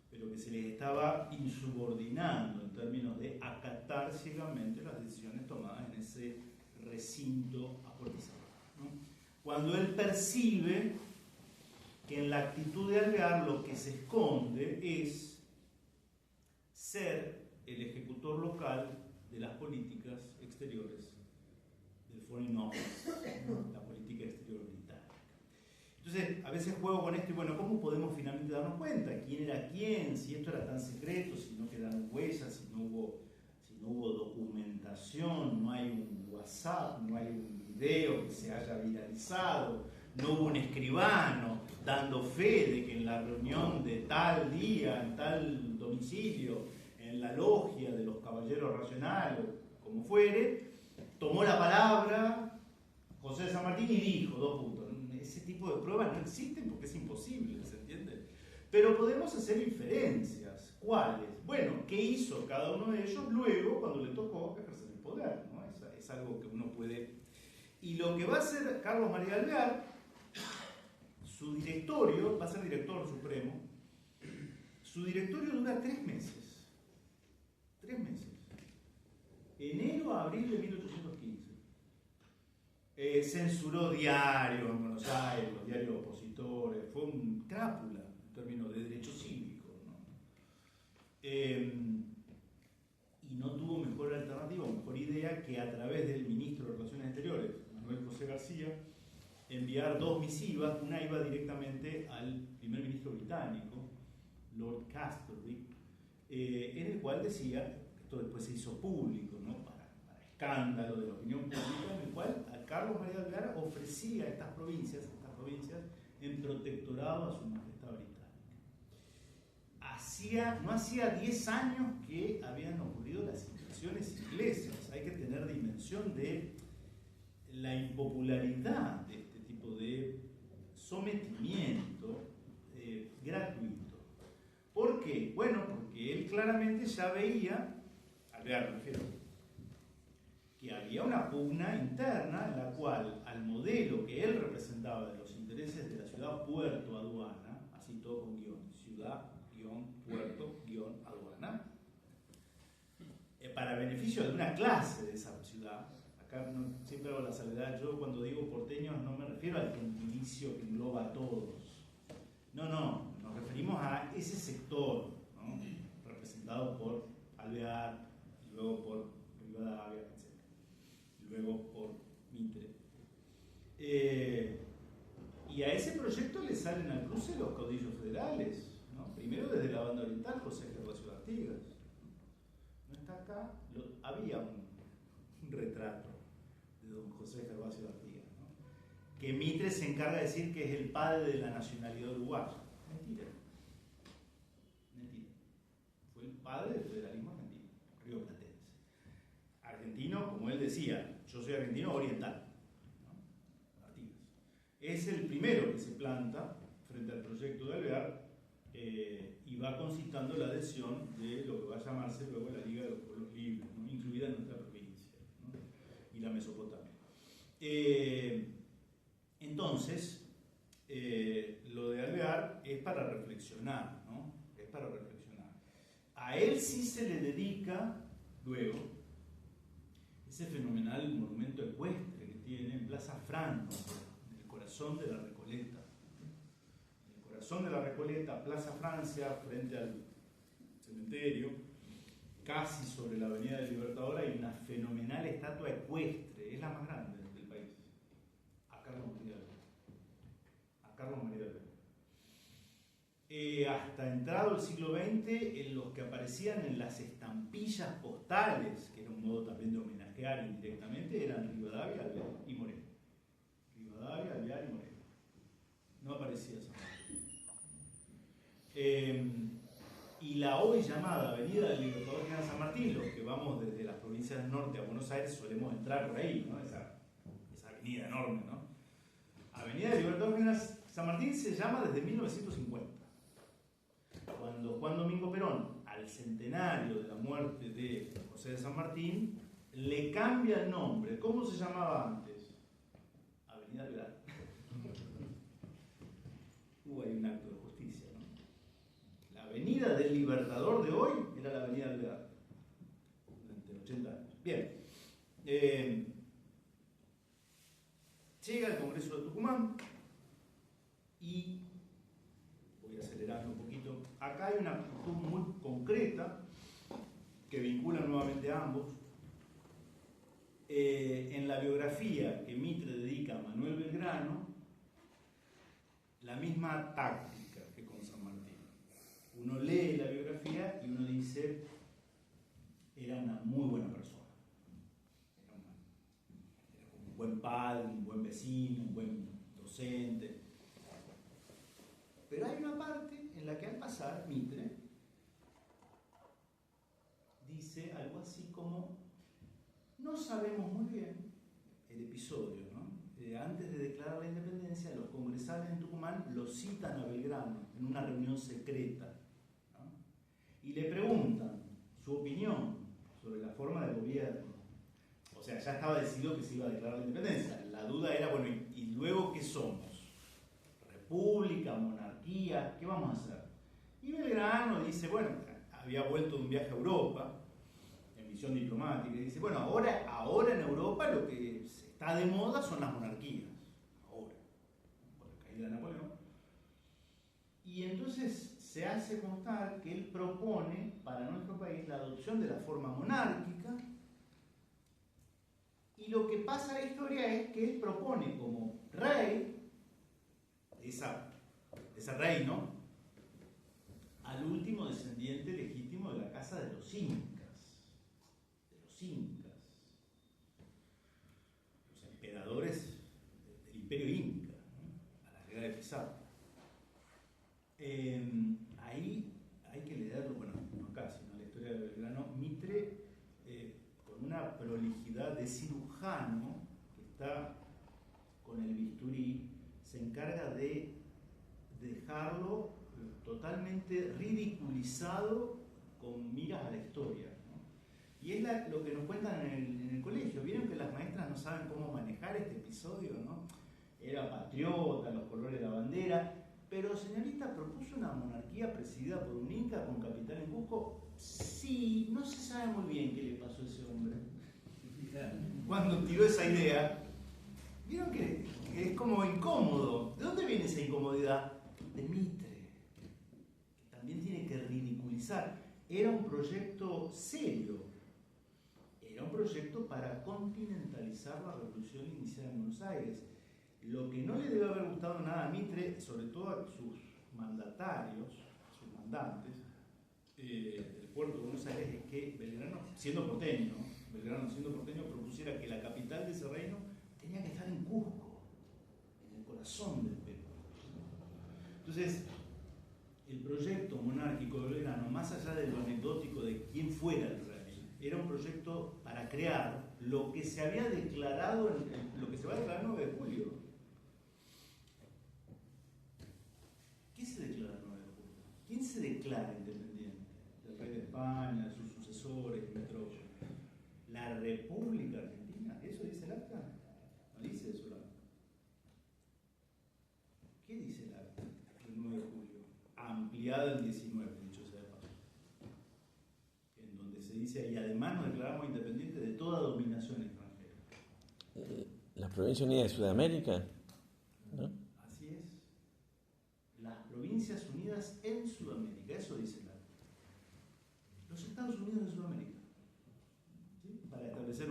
pero que se les estaba insubordinando en términos de acatar ciegamente las decisiones tomadas en ese recinto a puerta cerrada, ¿no? Cuando él percibe que en la actitud de Alvear lo que se esconde es ser el ejecutor local de las políticas exteriores del Foreign Office, la política exterior británica. Entonces, a veces juego con esto y bueno, ¿cómo podemos finalmente darnos cuenta? ¿Quién era quién? Si esto era tan secreto, si no quedaron huellas, si no hubo documentación, no hay un WhatsApp, no hay un video que se haya viralizado, no hubo un escribano dando fe de que en la reunión de tal día, en tal domicilio, en la logia de los caballeros racionales, o como fuere, tomó la palabra José de San Martín y dijo, 2 puntos. Ese tipo de pruebas no existen porque es imposible, ¿se entiende? Pero podemos hacer inferencias. ¿Cuáles? Bueno, ¿qué hizo cada uno de ellos luego cuando le tocó ejercer el poder, ¿no? Es algo que uno puede... Y lo que va a hacer Carlos María Alvear, su directorio, va a ser director supremo, su directorio dura 3 meses. 3 meses. Enero a abril de 1815. Censuró diarios en Buenos Aires, los diarios opositores, fue un crápula en términos de derechos cívicos, ¿no? Y no tuvo mejor alternativa, mejor idea que a través del ministro de Relaciones Exteriores, Manuel José García, enviar 2 misivas. Una iba directamente al primer ministro británico, Lord Castlereagh, en el cual decía, esto después se hizo público, ¿no? para escándalo de la opinión pública, en el cual a Carlos María Alvear ofrecía estas provincias en protectorado a su majestad británica. No hacía 10 años que habían ocurrido las invasiones inglesas. Hay que tener dimensión de la impopularidad de este tipo de sometimiento gratuito. ¿Por qué? Bueno, porque él claramente ya veía, Alvear me refiero, que había una pugna interna en la cual al modelo que él representaba de los intereses de la ciudad, puerto, aduana, así todo con guión, ciudad, guión, puerto, guión, aduana, para beneficio de una clase de esa ciudad. Acá siempre hago la salvedad, yo cuando digo porteños no me refiero al gentilicio que engloba a todos. No, nos referimos a ese sector, ¿no? Representado por Alvear, y luego por Rivadavia, etc. Y luego por Mitre. Y a ese proyecto le salen al cruce los caudillos federales, ¿no? Primero desde la banda oriental, José Gervasio de Artigas. No está acá, había un retrato de don José Gervasio de Artigas que Mitre se encarga de decir que es el padre de la nacionalidad uruguaya. Mentira. Mentira. Fue el padre del federalismo argentino, rioplatense. Argentino, como él decía, yo soy argentino oriental. ¿No? Artigas. Es el primero que se planta frente al proyecto de Alvear y va concitando la adhesión de lo que va a llamarse luego la Liga de los Pueblos Libres, ¿no? Incluida en nuestra provincia, ¿no? Y la Mesopotamia. Entonces, lo de Alvear es para reflexionar, ¿no? Es para reflexionar. A él sí se le dedica, luego, ese fenomenal monumento ecuestre que tiene en Plaza Franco, en el corazón de la Recoleta. En el corazón de la Recoleta, Plaza Francia, frente al cementerio, casi sobre la Avenida del Libertador, hay una fenomenal estatua ecuestre, es la más grande del país, a Carlos María Alvear. A Carlos María Alvear. Hasta entrado el siglo XX, en los que aparecían en las estampillas postales, que era un modo también de homenajear indirectamente, eran Rivadavia, Alvear y Moreno. Rivadavia, Alvear y Moreno. No aparecía San Martín. Y la hoy llamada Avenida del Libertador General San Martín, los que vamos desde las provincias del norte a Buenos Aires solemos entrar por ahí, ¿no? Esa avenida enorme, ¿no? Avenida del Libertador General San Martín se llama desde 1950. Cuando Juan Domingo Perón, al centenario de la muerte de José de San Martín, le cambia el nombre. ¿Cómo se llamaba antes? Avenida Alvear. Hubo ahí un acto de justicia, ¿no? La avenida del Libertador de hoy era la avenida Alvear, durante 80 años. Bien. Llega el Congreso de Tucumán y, voy acelerando un poquito, acá hay una actitud muy concreta que vincula nuevamente a ambos. En la biografía que Mitre dedica a Manuel Belgrano, la misma táctica que con San Martín. Uno lee la biografía y uno dice, era una muy buena persona. Era como un buen padre, un buen vecino, un buen docente. Pero hay una parte en la que al pasar, Mitre dice algo así como, no sabemos muy bien el episodio, ¿no? Antes de declarar la independencia, los congresales en Tucumán lo citan a Belgrano en una reunión secreta, ¿no? Y le preguntan su opinión sobre la forma de gobierno. O sea, ya estaba decidido que se iba a declarar la independencia. La duda era, bueno, ¿y luego qué somos? ¿República, monarquía? ¿Qué vamos a hacer? Y Belgrano dice, bueno, había vuelto de un viaje a Europa, en misión diplomática, y dice, bueno, ahora en Europa lo que está de moda son las monarquías. Ahora, por la caída de Napoleón. Y entonces se hace constar que él propone para nuestro país la adopción de la forma monárquica. Y lo que pasa en la historia es que él propone como rey de ese reino al último descendiente legítimo de la casa de los incas. De los incas. Los emperadores del imperio inca, ¿no? A la llegada de Pizarro. Ahí hay que leerlo, bueno, no acá, sino la historia de Belgrano. Mitre, con una prolijidad de cirujano que está con el bisturí, se encarga de dejarlo totalmente ridiculizado con miras a la historia, ¿no? Y es lo que nos cuentan en el colegio. Vieron que las maestras no saben cómo manejar este episodio, ¿no? Era patriota, los colores de la bandera, pero señorita, ¿propuso una monarquía presidida por un inca con capital en Cusco? Sí, no se sabe muy bien qué le pasó a ese hombre cuando tiró esa idea. Vieron que es como incómodo. ¿De dónde viene esa incomodidad? De Mitre, que también tiene que ridiculizar. Era un proyecto serio, era un proyecto para continentalizar la revolución iniciada en Buenos Aires. Lo que no le debe haber gustado nada a Mitre, sobre todo a sus mandatarios, a sus mandantes del puerto de Buenos Aires, es que Belgrano siendo porteño, propusiera que la capital de ese reino tenía que estar en Cusco. corazón del Perú. Entonces, el proyecto monárquico de Belgrano, más allá de lo anecdótico de quién fuera el rey, era un proyecto para crear lo que se había declarado, lo que se va a declarar el 9 de julio. ¿Qué se declara el 9 de julio? ¿Quién se declara independiente? El rey de España, sus sucesores, el metrópoli. ¿La República Argentina? ¿Eso dice el acta? No dice eso el acta. ¿Qué dice el acta del 9 de julio? Ampliada el 19, dicho sea de paso. En donde se dice, y además nos declaramos independientes de toda dominación extranjera. ¿La Provincia Unida de Sudamérica? ¿No? Así es. Las Provincias Unidas en Sudamérica, eso dice el acta. Los Estados Unidos de Sudamérica. ¿Sí? Para establecer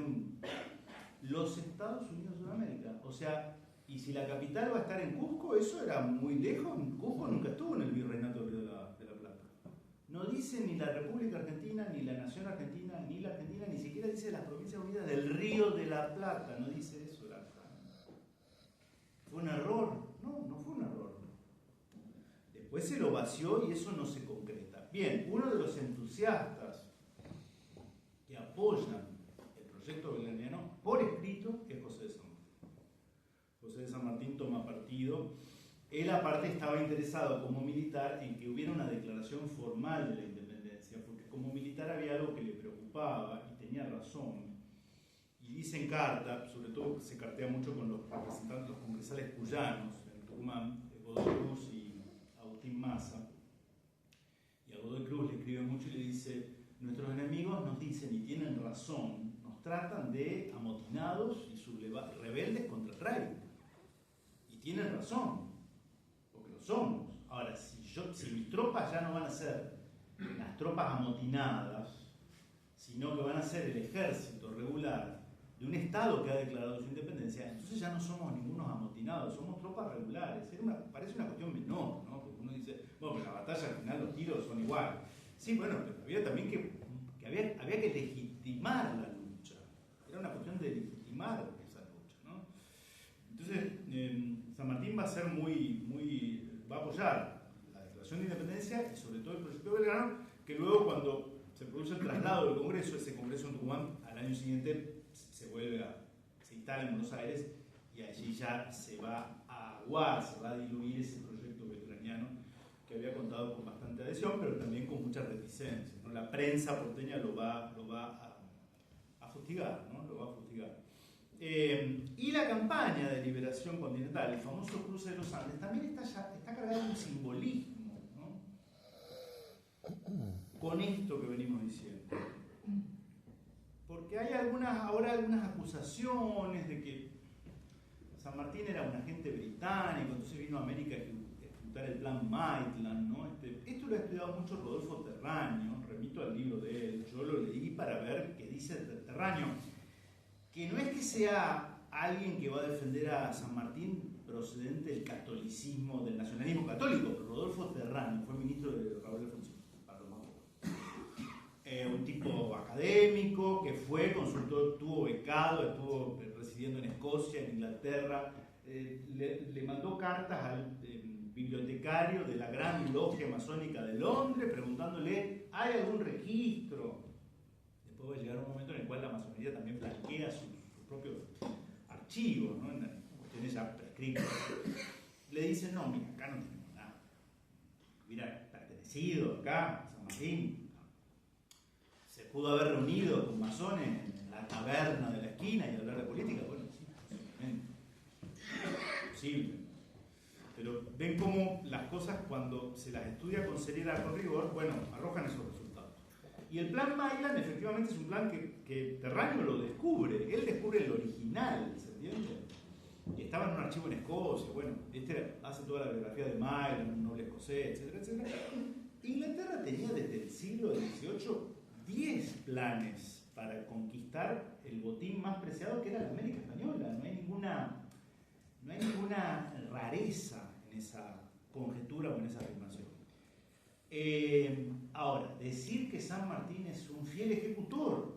los Estados Unidos de Sudamérica. O sea, y si la capital va a estar en Cusco, eso era muy lejos. Cusco nunca estuvo en el Virreinato de la Plata. No dice ni la República Argentina, ni la Nación Argentina, ni la Argentina, ni siquiera dice las Provincias Unidas del Río de la Plata. No dice eso. ¿Fue un error? No, no fue un error. Después se lo vació y eso no se concreta. Bien, uno de los entusiastas que apoyan el proyecto belgraniano por escrito es José de San Martín. José de San Martín toma partido. Él aparte estaba interesado como militar en que hubiera una declaración formal de la independencia, porque como militar había algo que le preocupaba y tenía razón. Y dice en carta, sobre todo se cartea mucho con los representantes, los congresales cuyanos en Tucumán, Godoy Cruz y Agustín Maza. Y a Godoy Cruz le escribe mucho y le dice: nuestros enemigos nos dicen y tienen razón, nos tratan de amotinados y rebeldes contra el rey. Y tienen razón, porque lo somos. Ahora, si mis tropas ya no van a ser las tropas amotinadas, sino que van a ser el ejército regular de un Estado que ha declarado su independencia, entonces ya no somos ningunos amotinados, somos tropas regulares. Parece una cuestión menor, ¿no? Porque uno dice, bueno, pero la batalla al final los tiros son iguales. Sí, bueno, pero había también que había que legitimar la lucha. Era una cuestión de legitimar esa lucha, ¿no? Entonces, San Martín va a ser va a apoyar la declaración de independencia y sobre todo el proyecto de Belgrano, que luego cuando se produce el traslado del Congreso, ese Congreso en Tucumán, al año siguiente se instala en Buenos Aires y allí ya se va a aguar, se va a diluir ese proyecto belgraniano que había contado con bastante adhesión, pero también con mucha reticencia, ¿no? La prensa porteña lo va a fustigar, ¿no? Lo va a fustigar. Y la campaña de liberación continental, el famoso cruce de los Andes, también está cargado de un simbolismo, ¿no? Con esto que venimos diciendo. Porque hay ahora algunas acusaciones de que San Martín era un agente británico, entonces vino a América a ejecutar el plan Maitland, ¿no? Esto lo ha estudiado mucho Rodolfo Terraño, remito al libro de él, yo lo leí para ver qué dice Terraño, que no es que sea alguien que va a defender a San Martín procedente del catolicismo, del nacionalismo católico, pero Rodolfo Terraño fue ministro de Raúl Alfonsín. Un tipo académico que fue consultor, estuvo becado, estuvo residiendo en Escocia, en Inglaterra, le mandó cartas al bibliotecario de la Gran Logia Masónica de Londres preguntándole: ¿hay algún registro? Después va a llegar un momento en el cual la masonería también blanquea sus propios archivos, ¿no? En cuestiones ya prescritas. Le dicen: no, mira, acá no tenemos nada. Hubiera pertenecido acá a San Martín. Se pudo haber reunido con masones en la taberna de la esquina y hablar de política. Bueno, sí, posiblemente. Posible. Pero ven cómo las cosas, cuando se las estudia con seriedad, con rigor, bueno, arrojan esos resultados. Y el plan Maitland efectivamente es un plan que Terraño lo descubre. Él descubre el original, ¿se entiende? Y estaba en un archivo en Escocia. Bueno, hace toda la biografía de Maitland, un noble escocés, etcétera, etcétera. Inglaterra tenía desde el siglo XVIII 10 planes para conquistar el botín más preciado, que era la América Española. No hay ninguna rareza en esa conjetura o en esa afirmación. Ahora, decir que San Martín es un fiel ejecutor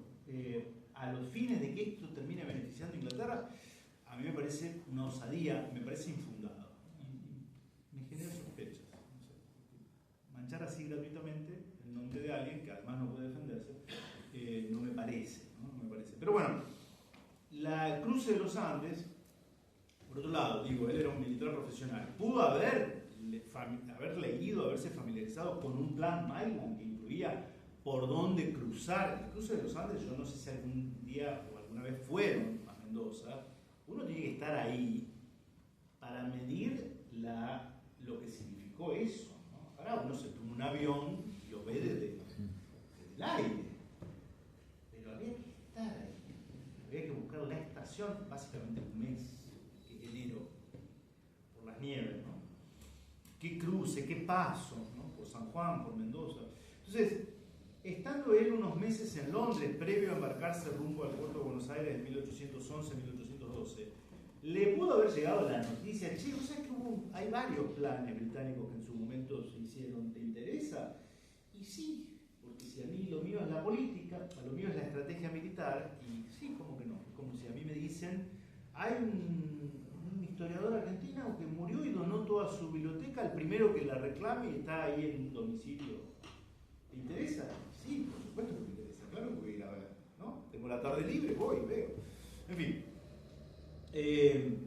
a los fines de que esto termine beneficiando a Inglaterra, a mí me parece una osadía, me parece infundado. utilizar así gratuitamente el nombre de alguien que además no puede defenderse, no me parece, ¿no? No me parece. Pero bueno, el cruce de los Andes, por otro lado, digo, él era un militar profesional, pudo haber leído, haberse familiarizado con un plan Maitland que incluía por dónde cruzar. El cruce de los Andes, yo no sé si algún día o alguna vez fueron a Mendoza, uno tiene que estar ahí para medir lo que significó eso, ¿no? Ahora uno se toma un avión y lo ve desde el aire, pero había que estar ahí, había que buscar la estación, básicamente un mes, que es enero, por las nieves, ¿no? Qué cruce, qué paso, ¿no? Por San Juan, por Mendoza. Entonces, estando él unos meses en Londres, previo a embarcarse rumbo al puerto de Buenos Aires en 1811-1812, le pudo haber llegado la noticia, che, ¿vos sabés que hay varios planes británicos que en su momento se hicieron? ¿Te interesa? Y sí, porque si a mí lo mío es la política, lo mío es la estrategia militar, y sí, ¿cómo que no? Es como si a mí me dicen, hay un historiador argentino que murió y donó toda su biblioteca, el primero que la reclame y está ahí en un domicilio. ¿Te interesa? Sí, por supuesto que me interesa, claro que voy a ir a ver, ¿no? Tengo la tarde libre, voy, veo. En fin. El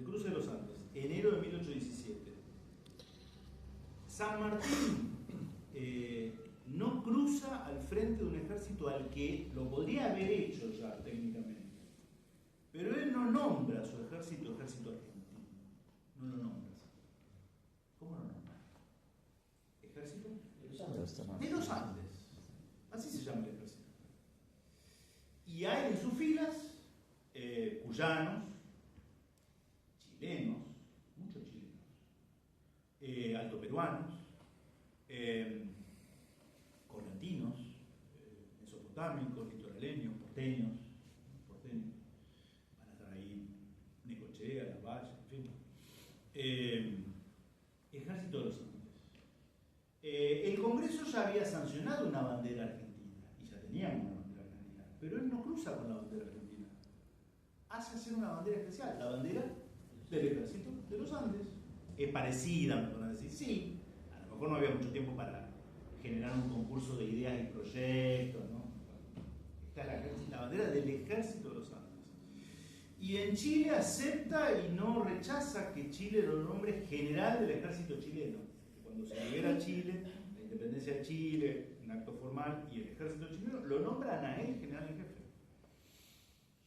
cruce de los Andes, enero de 1817. San Martín no cruza al frente de un ejército al que lo podría haber hecho ya técnicamente, pero él no nombra a su ejército argentino, no lo nombra. ¿Cómo lo nombra? Ejército de los Andes, así se llama el ejército. Y hay en sus filas cuyanos, chilenos, muchos chilenos, altoperuanos, correntinos, mesopotámicos, litoraleños, porteños, van a estar ahí Necochea, La Valle, en fin. Ejército de los Andes. El Congreso ya había sancionado una bandera argentina, y ya teníamos una bandera argentina, pero él no cruza con la bandera argentina. Hace hacer una bandera especial, la bandera del Ejército de los Andes. Es parecida, me van a decir, sí, a lo mejor no había mucho tiempo para generar un concurso de ideas y proyectos, ¿no? Esta es la bandera del Ejército de los Andes. Y en Chile acepta y no rechaza que Chile lo nombre general del ejército chileno. Cuando se libera Chile, la independencia de Chile, un acto formal, y el ejército chileno lo nombran a él general en jefe.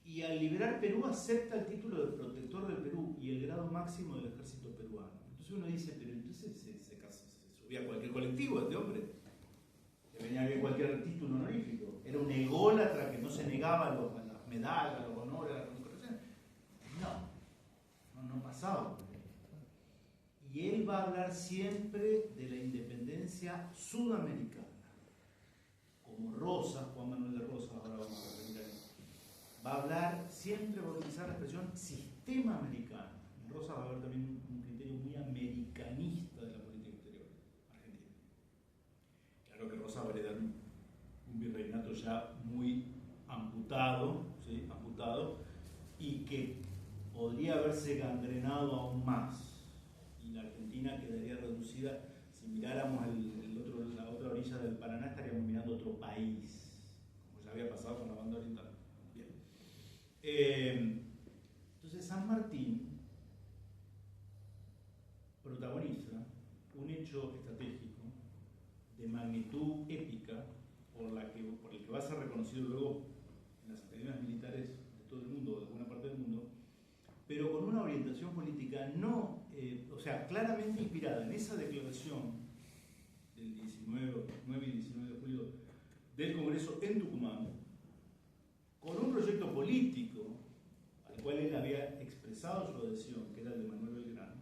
Y al liberar Perú acepta el título de protector del Perú y el grado máximo del ejército peruano. Entonces uno dice, pero entonces se subía a cualquier colectivo este hombre. Le venía bien cualquier título honorífico. Era un ególatra que no se negaba a las medallas, a los honores, a las condecoraciones. No pasaba. Y él va a hablar siempre de la independencia sudamericana. Como Rosas, Juan Manuel de Rosas, ahora vamos a referir a él. Va a hablar, siempre va a utilizar la expresión sistema americano. En Rosas va a haber también un criterio muy americanista de la política exterior argentina. Claro que Rosas va a heredar un virreinato ya muy amputado, ¿sí? Y que podría haberse gangrenado aún más. Y la Argentina quedaría reducida, si miráramos la otra orilla del Paraná, estaríamos mirando otro país, como ya había pasado con la banda oriental. Bien. Entonces San Martín protagoniza un hecho estratégico de magnitud épica por el que va a ser reconocido luego en las academias militares de todo el mundo, de alguna parte del mundo, pero con una orientación política claramente inspirada en esa declaración del 9 y 19 de julio del Congreso en Tucumán, con un proyecto político al cual él había expresado su adhesión, que era el de Manuel Belgrano,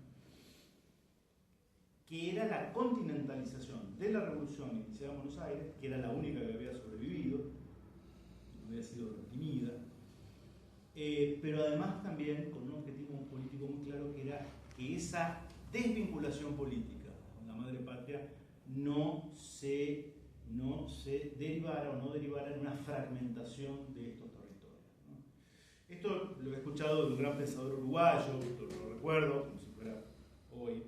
que era la continentalización de la revolución iniciada en Buenos Aires, que era la única que había sobrevivido, no había sido reprimida, pero además también con un objetivo político muy claro, que era que esa desvinculación política con la madre patria no se derivara en una fragmentación de estos territorios, ¿no? Esto lo he escuchado de un gran pensador uruguayo, lo recuerdo como si fuera hoy,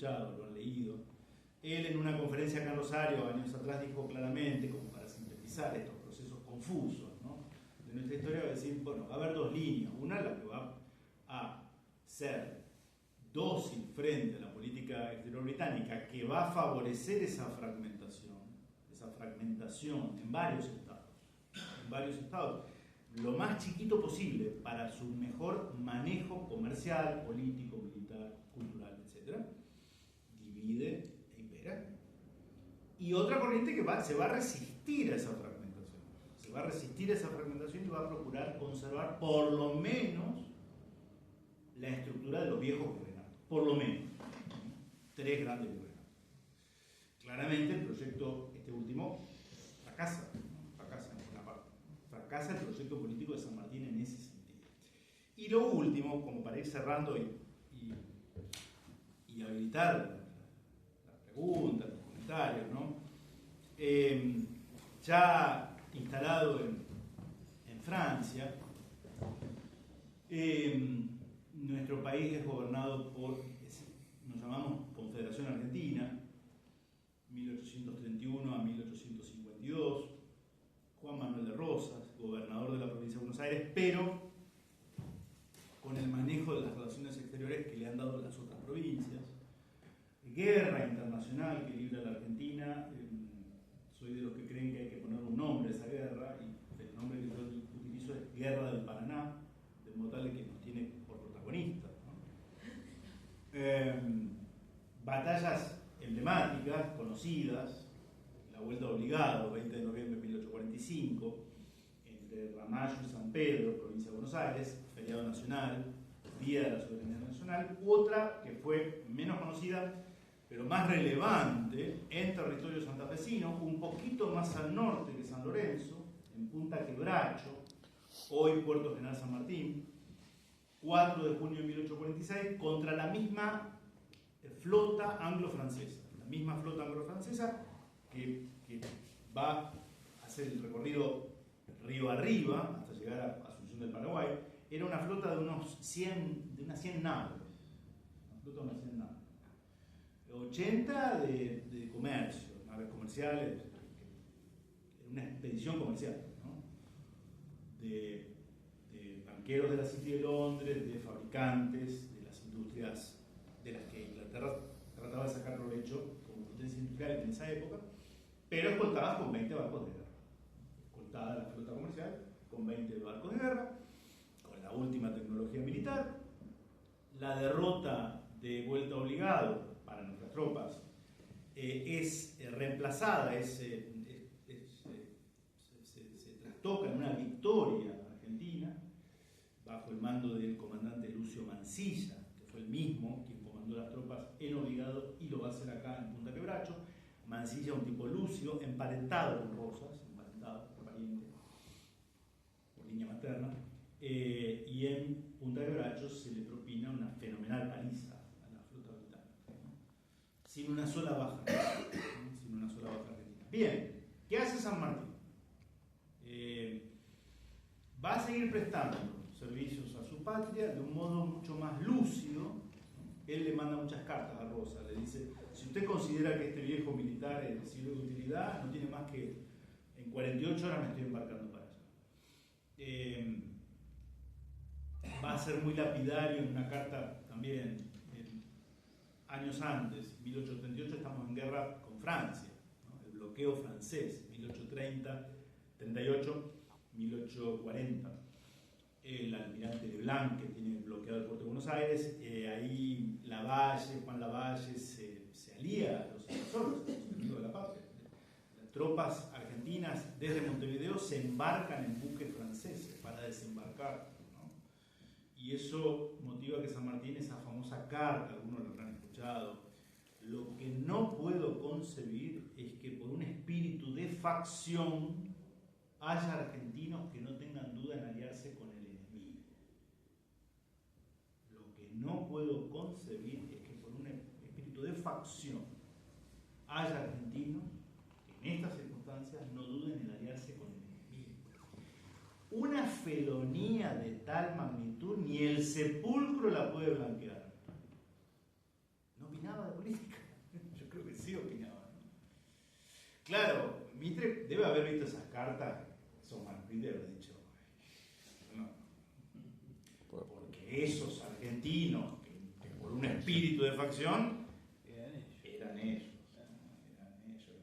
escuchado, lo han leído. Él en una conferencia acá en Rosario, años atrás, dijo claramente, como para sintetizar estos procesos confusos, ¿no?, de nuestra historia, va a decir, bueno, va a haber dos líneas. Una, la que va a ser dócil frente a la política exterior británica, que va a favorecer esa fragmentación en varios estados, lo más chiquito posible para su mejor manejo comercial, político, militar, cultural, etc. Divide e impera. Y otra corriente que se va a resistir a esa fragmentación. Se va a resistir a esa fragmentación y va a procurar conservar por lo menos la estructura de los viejos virreinatos. Por lo menos. 3 grandes virreinatos. Claramente el proyecto, este último, fracasa en una parte. Fracasa el proyecto político de San Martín en ese sentido. Y lo último, como para ir cerrando y habilitar las preguntas, los comentarios, ¿no? Ya instalado en Francia, nuestro país es gobernado por, nos llamamos Confederación Argentina, 1831 a 1852, Juan Manuel de Rosas, gobernador de la provincia de Buenos Aires, pero con el manejo de las relaciones exteriores que le han dado las otras provincias. Guerra internacional que libra la Argentina, soy de los que creen que hay que poner un nombre a esa guerra, y el nombre que yo utilizo es Guerra del Paraná, de modo tal que nos tiene por protagonistas, ¿no? Batallas emblemáticas, conocidas, la Vuelta de Obligado, 20 de noviembre de 1845, entre Ramallo y San Pedro, provincia de Buenos Aires, feriado nacional, Día de la Soberanía Nacional. Otra que fue menos conocida, pero más relevante, en territorio santafesino, un poquito más al norte que San Lorenzo, en Punta Quebracho, hoy Puerto General San Martín, 4 de junio de 1846, contra la misma flota anglo-francesa. La misma flota anglo-francesa que va a hacer el recorrido río arriba, hasta llegar a Asunción del Paraguay. Era una flota de unas 100 naves. Una flota de unas 100 naves. 80 de comercio, naves comerciales, una expedición comercial, ¿no? De banqueros de la City de Londres, de fabricantes, de las industrias de las que Inglaterra trataba de sacar provecho como potencia industrial en esa época, pero escoltadas con 20 barcos de guerra. Escoltada la flota comercial con 20 barcos de guerra, con la última tecnología militar. La derrota de Vuelta Obligado para nuestras tropas es reemplazada, se trastoca en una victoria argentina bajo el mando del comandante Lucio Mansilla, que fue el mismo quien comandó las tropas en Obligado y lo va a hacer acá en Punta Quebracho. Mansilla, un tipo lúcido, emparentado con Rosas, pariente, por línea materna, y en Punta Quebracho se le propina una fenomenal paliza a la flota británica, ¿no? Sin una sola baja, ¿no? Sin una sola baja argentina. Bien, ¿qué hace San Martín? Va a seguir prestando servicios a su patria de un modo mucho más lúcido, ¿no? Él le manda muchas cartas a Rosa, le dice, si usted considera que este viejo militar sirve de utilidad, no tiene más que, en 48 horas me estoy embarcando para allá. Va a ser muy lapidario en una carta también, años antes, 1838, estamos en guerra con Francia, ¿no? El bloqueo francés, 1838, 1840. El almirante de Blanc, que tiene bloqueado el puerto de Buenos Aires, ahí Juan Lavalle se alía a los invasores, a los enemigos de la patria. Las tropas argentinas desde Montevideo se embarcan en buques franceses para desembarcar, ¿no? Y eso motiva que San Martín, esa famosa carta, algunos lo habrán escuchado, lo que no puedo concebir es que por un espíritu de facción haya argentinos que no tengan duda en aliarse con el enemigo. Lo que no puedo concebir es que por un espíritu de facción haya argentinos que en estas circunstancias no duden en aliarse con el enemigo. Una felonía de tal magnitud ni el sepulcro la puede blanquear. No vi nada. opinaba de política. Yo creo que sí opinaba, ¿no? Claro, Mitre debe haber visto esas cartas, esos manuscritos, y haber dicho, no, porque esos argentinos, que por un espíritu de facción, eran ellos.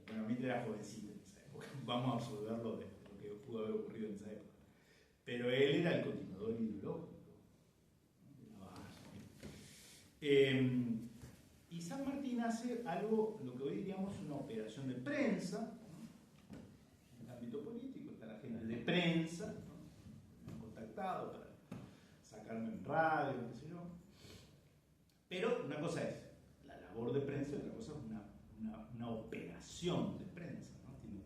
Bueno, Mitre era jovencito en esa época, vamos a absolverlo de lo que pudo haber ocurrido en esa época. Pero él era el continuador ideológico de la base. Y San Martín hace algo, lo que hoy diríamos una operación de prensa, ¿no? En el ámbito político está la gente de prensa, ¿no? Me han contactado para sacarme en radio, qué sé yo. Pero una cosa es la labor de prensa y otra cosa es una operación de prensa, ¿no? Tiene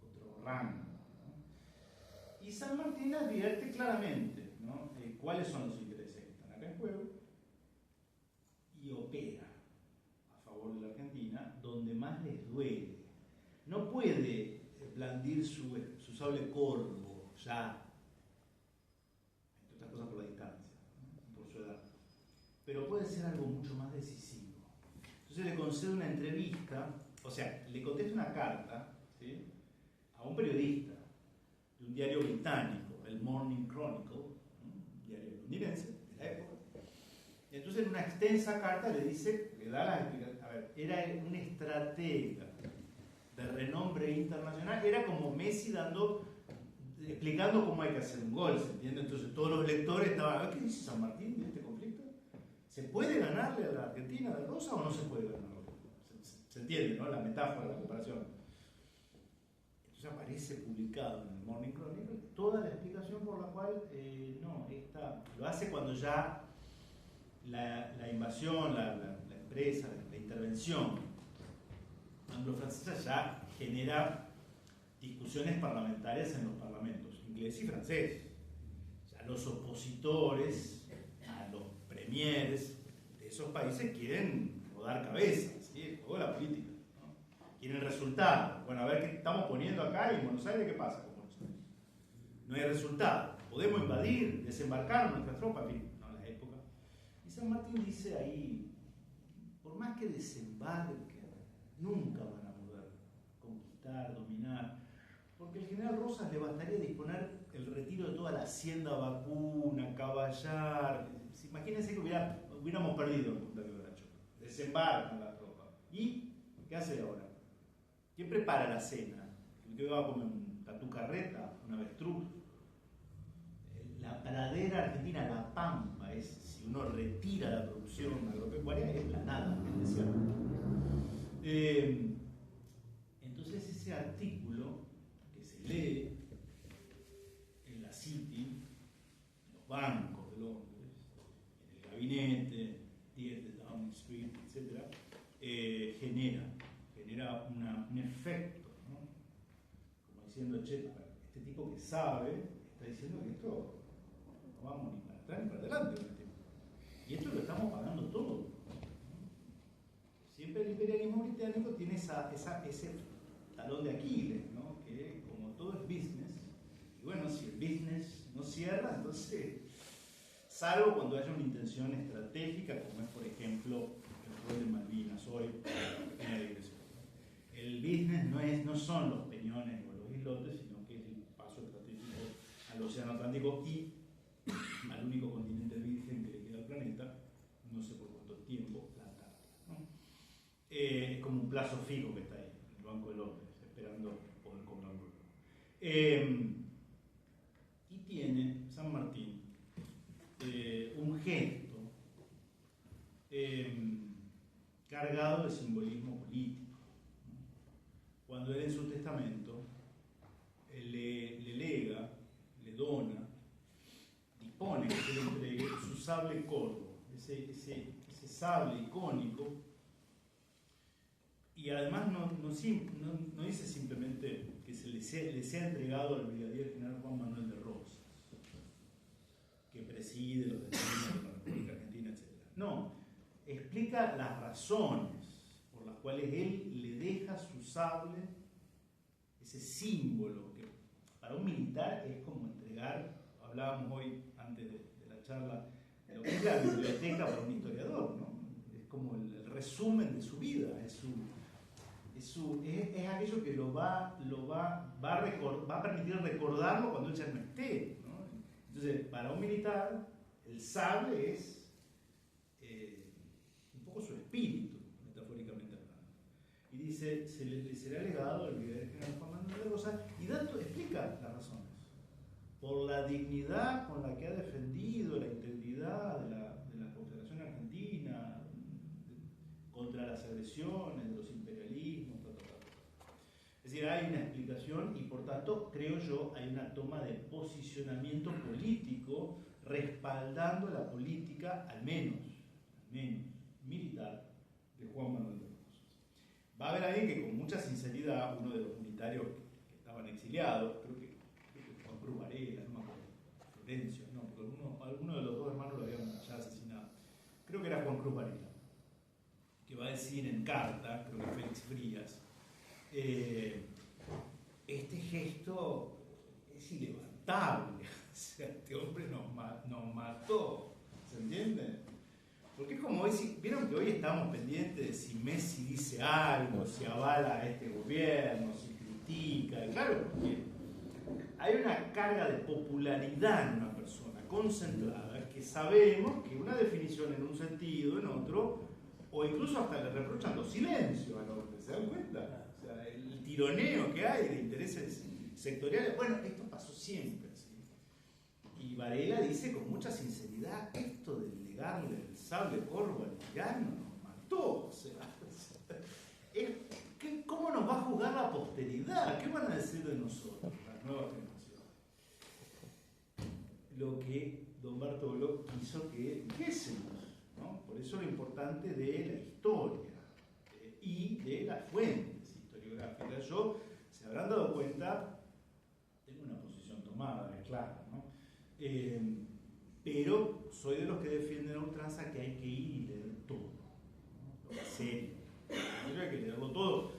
otro rango, ¿no? Y San Martín advierte claramente, ¿no? Cuáles son los intereses que están acá en juego y opera a favor de la Argentina donde más les duele. No puede blandir su sable corvo ya, entre otras cosas por la distancia, ¿no? Por su edad, pero puede ser algo mucho más decisivo. Entonces le concede una entrevista, o sea, le contesta una carta, ¿sí?, a un periodista de un diario británico, el Morning Chronicle, un diario londinense de la época. Y entonces en una extensa carta le dice, le da la explicación, a ver, era un estratega de renombre internacional, era como Messi explicando cómo hay que hacer un gol, ¿se entiende? Entonces todos los lectores estaban, ¿qué dice San Martín de este conflicto? ¿Se puede ganarle a la Argentina de Rosa o no se puede ganarle? ¿Se entiende, no? La metáfora, la comparación. Entonces aparece publicado en el Morning Chronicle toda la explicación por la cual lo hace cuando ya la invasión, la empresa, la intervención anglo-francesa ya genera discusiones parlamentarias en los parlamentos inglés y francés. Ya los opositores a los premiers de esos países quieren rodar cabezas, ¿sí? El juego de la política, ¿no? Quieren resultados. Bueno, a ver qué estamos poniendo acá y en Buenos Aires, ¿qué pasa con Buenos Aires? No hay resultado. Podemos invadir, desembarcar nuestras tropas, en fin, no, en la época. Y San Martín dice ahí, por más que desembarquen, nunca van a poder conquistar, dominar, porque el general Rosas le bastaría disponer el retiro de toda la hacienda vacuna, caballar. Imagínense que hubiéramos perdido en Punta Quebracho. Desembarcan las tropas. ¿Y qué hace ahora? ¿Quién prepara la cena? ¿El que va a comer una tucarreta, un avestruz? La pradera argentina, la pampa, si uno retira la producción agropecuaria, es la nada, es desierto. Entonces ese artículo que se lee en la City, en los bancos de Londres, en el gabinete, 10 de Downing Street, etc., genera un efecto, ¿no? Como diciendo, che, este tipo que sabe está diciendo que esto no vamos ni para atrás ni para adelante con el tema. Y esto lo estamos pagando todo, ¿no? Siempre el imperialismo británico tiene ese talón de Aquiles, ¿no? Que como todo es business, y bueno, si el business no cierra, entonces, salvo cuando haya una intención estratégica, como es, por ejemplo, el rol de Malvinas hoy en la digresión. El business no son los peñones o los islotes, sino que es el paso estratégico al Océano Atlántico y al único continente virgen que le queda al planeta, no sé por cuánto tiempo, la Antártida, ¿no? Es como un plazo fijo que está ahí, en el Banco de Londres, esperando poder cobrarlo. Y tiene San Martín un gesto cargado de simbolismo político, ¿no? Cuando él en su testamento le lega, le dona, dispone que se le entregue su sable corvo, ese sable icónico. Y además no dice simplemente que le sea entregado al brigadier general Juan Manuel de Rosas, que preside los destinos de la República Argentina, etc. No, explica las razones por las cuales él le deja su sable, ese símbolo que para un militar es como entregar, hablábamos hoy antes de la charla, de lo que es la biblioteca para un historiador, ¿no? Es como el resumen de su vida, es aquello que va a permitir recordarlo cuando él ya no esté, ¿no? Entonces, para un militar, el sable es un poco su espíritu, metafóricamente hablando. Y dice, le será legado el brigadier general Juan Manuel de Rosas, y explica las razones. Por la dignidad con la que ha defendido la integridad de la Confederación Argentina contra las agresiones de los imperialismos, Es decir, hay una explicación y por tanto, creo yo, hay una toma de posicionamiento político respaldando la política, al menos militar, de Juan Manuel de Rosas. Va a haber alguien que con mucha sinceridad, uno de los militares que estaban exiliados, creo que Juan Cruz Varela, no me acuerdo, Florencio, no, porque alguno de los dos hermanos lo habían ya asesinado. Creo que era Juan Cruz Varela, que va a decir en carta, creo que Félix Frías, este gesto es ilevantable, o sea, este hombre nos mató, ¿se entiende? Porque es como hoy, vieron que hoy estamos pendientes de si Messi dice algo, si avala a este gobierno, si critica, claro, porque hay una carga de popularidad en una persona concentrada que sabemos que una definición en un sentido, en otro, o incluso hasta le reprochan los silencios al hombre, ¿se dan cuenta? O sea, el tironeo que hay de intereses sectoriales, bueno, esto pasó siempre, ¿sí? Y Varela dice con mucha sinceridad, esto de negarle el sable corvo al tirano nos mató, o sea, ¿cómo nos va a juzgar la posteridad? ¿Qué van a decir de nosotros, las nuevas generaciones? Lo que don Bartolo quiso que dijésemos, ¿no? Por eso lo importante de la historia y de las fuentes historiográficas. Yo, se habrán dado cuenta, tengo una posición tomada, es claro, ¿no? Pero soy de los que defienden a ultranza que hay que ir y leer todo, ¿no? Lo que serio. Hay que leerlo todo,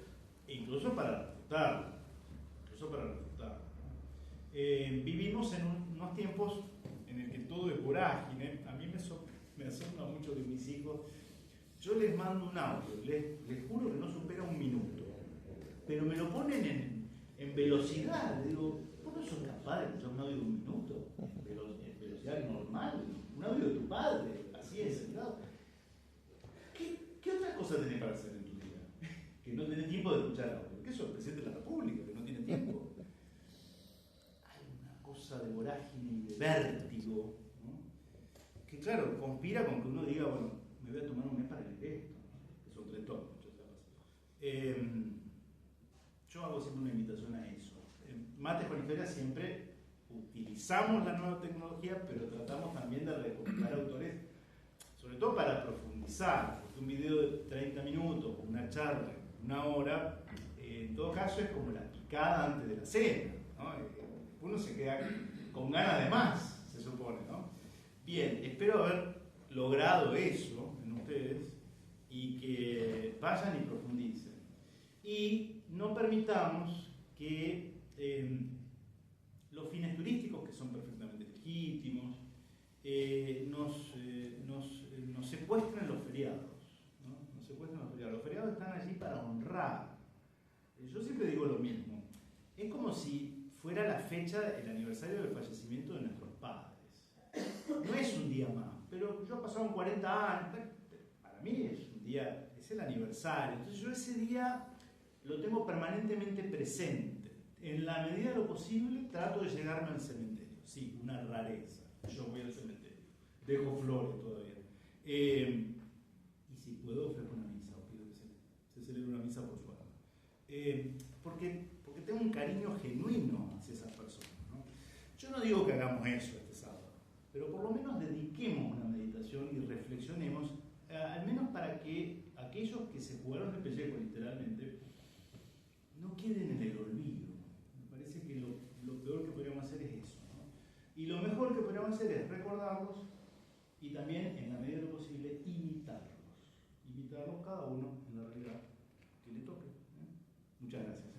incluso para refutarlo. ¿No? Vivimos en unos tiempos en el que todo es vorágine. A mí me asombra mucho que mis hijos, yo les mando un audio, les juro que no supera un minuto, pero me lo ponen en velocidad. Le digo, ¿vos no sos capaz de escuchar un audio de un minuto? En velocidad normal, un audio de tu padre, así es, sentado. ¿Qué otra cosa tenés para hacer en tu vida? Que no tenés tiempo de escuchar audio. ¿Qué sos, presidente de la República, que no tiene tiempo? Hay una cosa de vorágine y de vértigo, ¿no? Que claro, conspira con que uno diga, bueno, me voy a tomar un mes para leer esto, ¿no? Que son 3 tomos, yo hago siempre una invitación a eso. En Mates con Historia siempre utilizamos la nueva tecnología, pero tratamos también de recopilar autores, sobre todo para profundizar, porque un video de 30 minutos, una charla, una hora, en todo caso es como la picada antes de la cena, ¿no? Uno se queda con ganas de más, se supone, ¿no? Bien, espero haber logrado eso en ustedes y que vayan y profundicen. Y no permitamos que los fines turísticos, que son perfectamente legítimos, nos secuestren los feriados, ¿no? Nos secuestren los feriados. Los feriados están allí para honrar. Yo siempre digo lo mismo. Es como si fuera la fecha, el aniversario del fallecimiento de nuestros padres. No es un día más, pero yo pasaron 40 años, para mí es un día, es el aniversario. Entonces yo ese día lo tengo permanentemente presente. En la medida de lo posible trato de llegarme al cementerio. Sí, una rareza. Yo voy al cementerio. Dejo flores todavía. Y si puedo, ofrezco una misa, o pido que se celebre una misa por su alma. Porque tengo un cariño genuino hacia esas personas, ¿no? Yo no digo que hagamos eso este sábado, pero por lo menos dediquemos una meditación y reflexionemos, al menos para que aquellos que se jugaron el pellejo literalmente no queden en el olvido. Me parece que lo peor que podríamos hacer es eso, ¿no? Y lo mejor que podríamos hacer es recordarlos y también, en la medida de lo posible, imitarlos cada uno en la realidad que le toque, ¿eh? Muchas gracias.